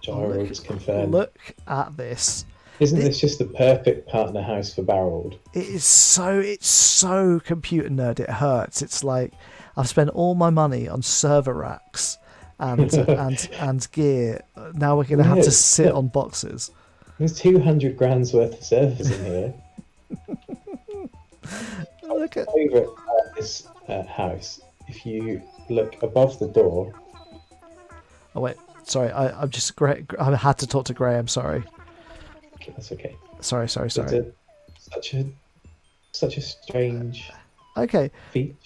Gyroid's confirmed. Look at this. Isn't this just the perfect partner house for Barreled? It's so computer nerd. It hurts. It's like I've spent all my money on server racks and gear. Now we're gonna have to sit on boxes. There's 200 grand's worth of servers in here. Look at my favourite about this house. If you look above the door. Oh wait, sorry. I had to talk to Graham. Sorry. Okay, that's okay. Sorry. Such a strange. Okay. Feature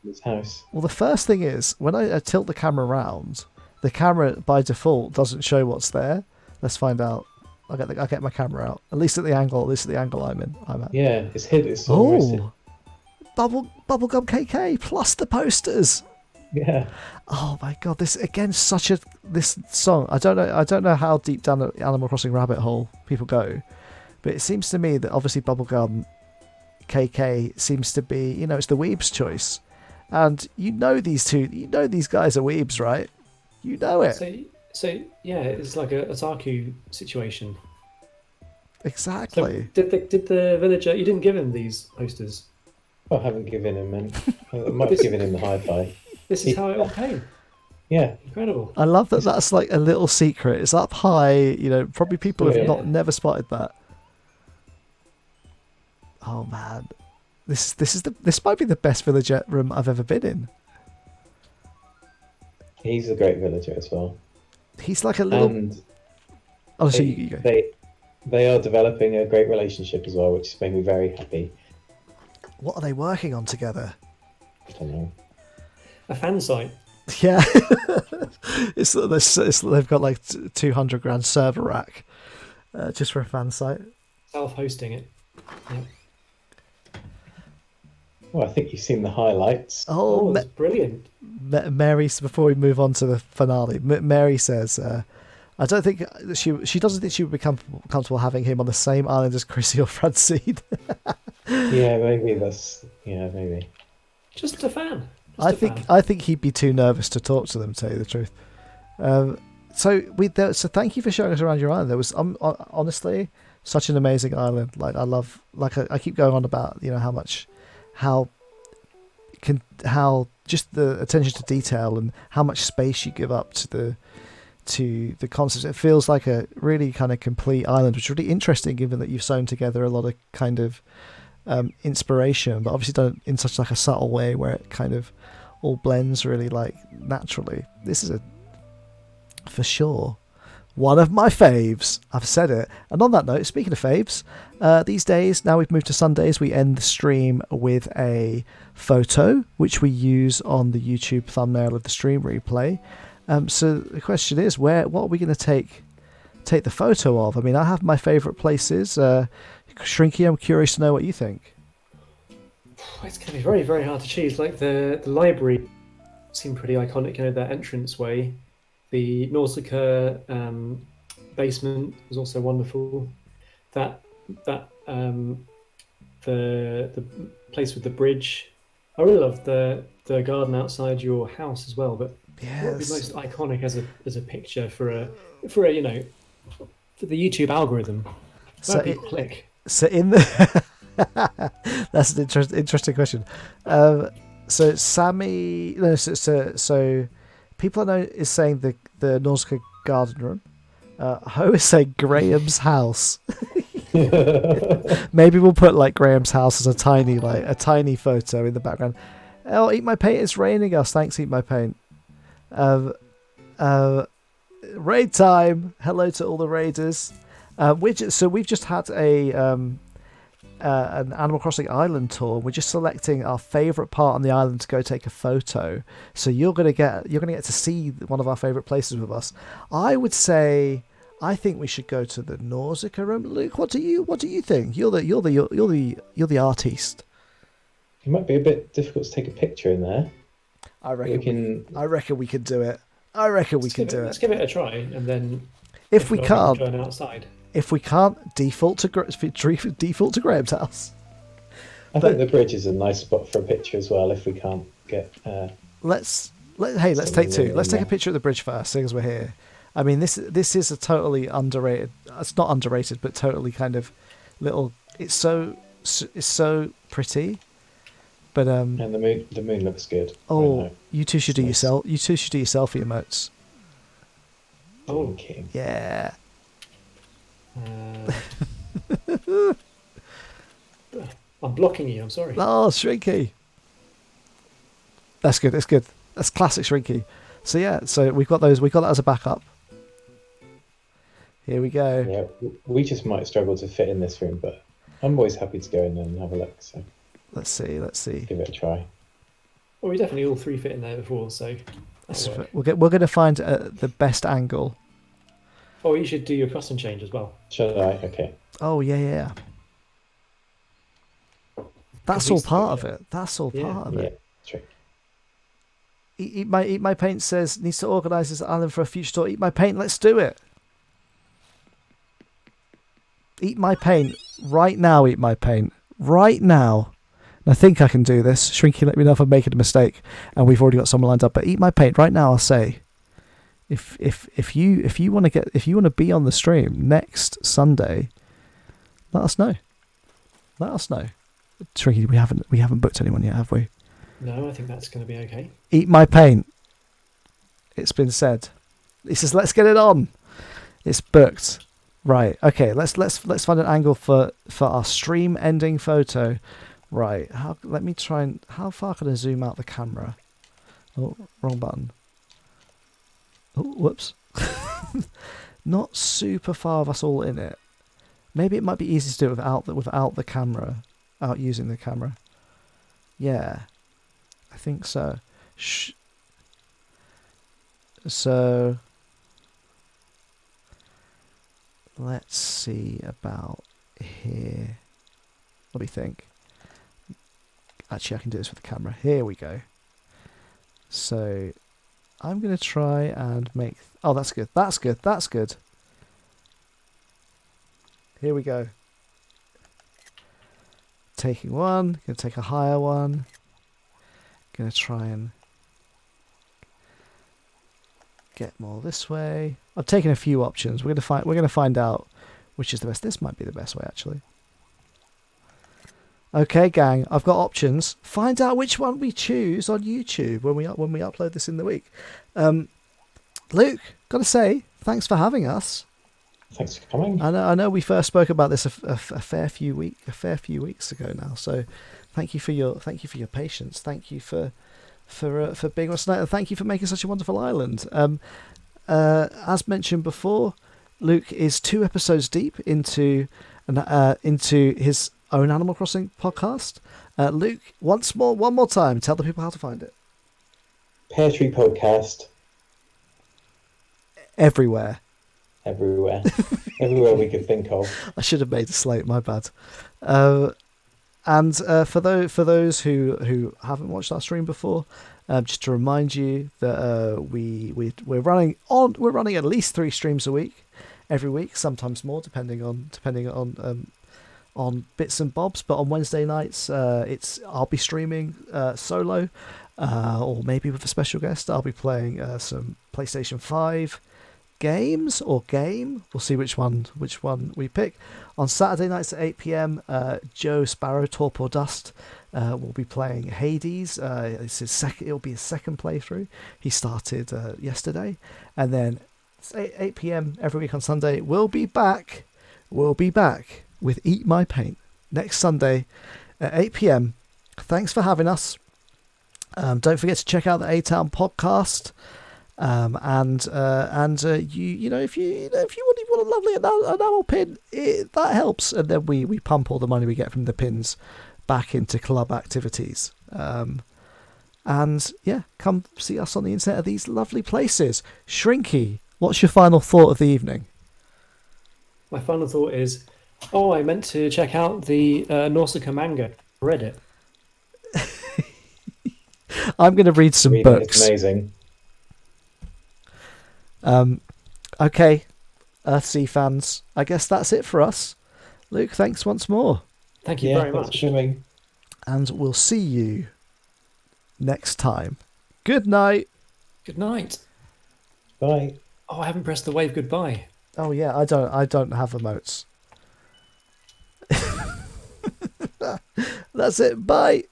in this house. Well, the first thing is when I tilt the camera around, the camera by default doesn't show what's there. Let's find out. I'll get my camera out. At least at the angle I'm at. Yeah, it's hidden. It's Oh, Bubblegum KK plus the posters. Yeah. Oh my god, this again this song. I don't know how deep down the Animal Crossing rabbit hole people go, but it seems to me that obviously Bubblegum KK seems to be, it's the weeb's choice. And these guys are weebs, right? You know it. So yeah, it's like a otaku situation. Exactly. So did the villager? You didn't give him these posters. I haven't given him, and I might have given him the hi-fi. This is how it all came. Yeah. Incredible. I love that. That's like a little secret. It's up high. Probably people have never spotted that. Oh man, this might be the best villager room I've ever been in. He's a great villager as well. He's like a little. And so you go. They are developing a great relationship as well, which has made me very happy. What are they working on together? I don't know. A fan site. Yeah, they've got like 200 grand server rack, just for a fan site. Self-hosting it. Yeah. Well, I think you've seen the highlights. Oh, it's brilliant. Mary, before we move on to the finale, Mary says, I don't think she doesn't think she would be comfortable having him on the same island as Chrissy or Francine. Yeah, maybe. Just a fan. I think he'd be too nervous to talk to them, to tell you the truth. So thank you for showing us around your island. There was honestly such an amazing island. Like I keep going on about how just the attention to detail and how much space you give up to the concepts. It feels like a really kind of complete island, which is really interesting given that you've sewn together a lot of kind of inspiration, but obviously done in such like a subtle way where it kind of all blends really like naturally. This is for sure one of my faves. I've said it. And on that note, speaking of faves, these days, now we've moved to Sundays, we end the stream with a photo, which we use on the YouTube thumbnail of the stream replay. So the question is, what are we going to take the photo of? I mean, I have my favourite places. Shrinky, I'm curious to know what you think. It's going to be very, very hard to choose. Like the library seemed pretty iconic, that entranceway. The Nausicaa basement was also wonderful. The place with the bridge. I really love the garden outside your house as well. But what would be most iconic as a picture for the YouTube algorithm? Click. So in the that's an interesting question. So Sammy, no, so people I know is saying the Nausicaa garden room. Ho is saying Graham's house. Maybe we'll put like Graham's house as a tiny photo in the background. Oh, Eat My Paint, it's raining us. Thanks, Eat My Paint. Raid time. Hello to all the raiders. We've just had an Animal Crossing island tour. We're just selecting our favourite part on the island to go take a photo. So you're gonna get to see one of our favourite places with us. I would say I think we should go to the Nausicaa room. Luke, what do you think? You're the artiste. It might be a bit difficult to take a picture in there. I reckon we can do it. Let's give it a try, and then if we can't, going outside. If we can't, default to Graham's house. I think the bridge is a nice spot for a picture as well. If we can't get, let's take two. Let's take a picture of the bridge first, seeing as we're here. I mean, this is a totally underrated. It's not underrated, but totally kind of little. It's so pretty. But and the moon looks good. Oh, you two should do your selfie emotes. Oh, King. Yeah. I'm blocking you. I'm sorry. Oh, Shrinky. That's good. That's good. That's classic Shrinky. So yeah. So we've got those. We've got that as a backup. Here we go. Yeah, we just might struggle to fit in this room, but I'm always happy to go in and have a look. So let's see. Give it a try. Well, we definitely all three fit in there before, so we're going to find the best angle. Oh, you should do your costume change as well. Should I? Okay. Oh yeah. That's all part of it. That's all part of Yeah, it. true. Eat My Paint says needs to organise this island for a future tour. Eat My Paint, let's do it. Eat My Paint right now. Eat My Paint right now. And I think I can do this. Shrinky, let me know if I'm making a mistake. And we've already got someone lined up. But Eat My Paint right now. I'll say, if you want to be on the stream next Sunday, let us know. Let us know. Shrinky, we haven't booked anyone yet, have we? No, I think that's going to be okay. Eat My Paint. It's been said. He says, let's get it on. It's booked. Right. Okay. Let's find an angle for our stream ending photo. Right. Let me try and how far can I zoom out the camera? Oh, wrong button. Oh, whoops. Not super far of us all in it. Maybe it might be easy to do it without the camera, out using the camera. Yeah, I think so. So let's see about here. Let me think. Actually, I can do this with the camera. Here we go. So I'm going to try and make... Oh, that's good. That's good. That's good. Here we go. Taking one. Going to take a higher one. Going to try and get more this way. I've taken a few options. We're going to find out which is the best. This might be the best way, actually. Okay, gang, I've got options. Find out which one we choose on YouTube when we upload this in the week. Luke, gotta say, thanks for having us. Thanks for coming. I know we first spoke about this a fair few weeks ago now. So, thank you for your patience. Thank you for being with us tonight, and thank you for making such a wonderful island. As mentioned before, Luke is 2 episodes deep into his own Animal Crossing podcast. Luke, one more time, tell the people how to find it. Pear Tree Podcast. Everywhere Everywhere we could think of. I should have made a slate, my bad. And for those who haven't watched our stream before, just to remind you that we're running at least 3 streams a week, every week, sometimes more, depending on bits and bobs. But on Wednesday nights, I'll be streaming solo, or maybe with a special guest. I'll be playing some PlayStation 5 games or game. We'll see which one we pick. On Saturday nights at 8 p.m, Joe Sparrow, Torpor Dust, will be playing Hades. It'll be his second playthrough. He started yesterday, and then 8 p.m. every week on Sunday. We'll be back with Eat My Paint next Sunday at 8 p.m. Thanks for having us. Don't forget to check out the A-Town podcast. And if you want a lovely enamel pin, that helps, and then we pump all the money we get from the pins back into club activities. And yeah, come see us on the internet at these lovely places. Shrinky, what's your final thought of the evening? My final thought is, I meant to check out the Nausicaa manga. Read it. I'm going to read some books. It's amazing. Okay, Earthsea fans, I guess that's it for us. Luke, thanks once more. Thank you very much. And we'll see you next time. Good night. Good night. Bye. Oh, I haven't pressed the wave goodbye. Oh yeah, I don't have emotes. That's it. Bye.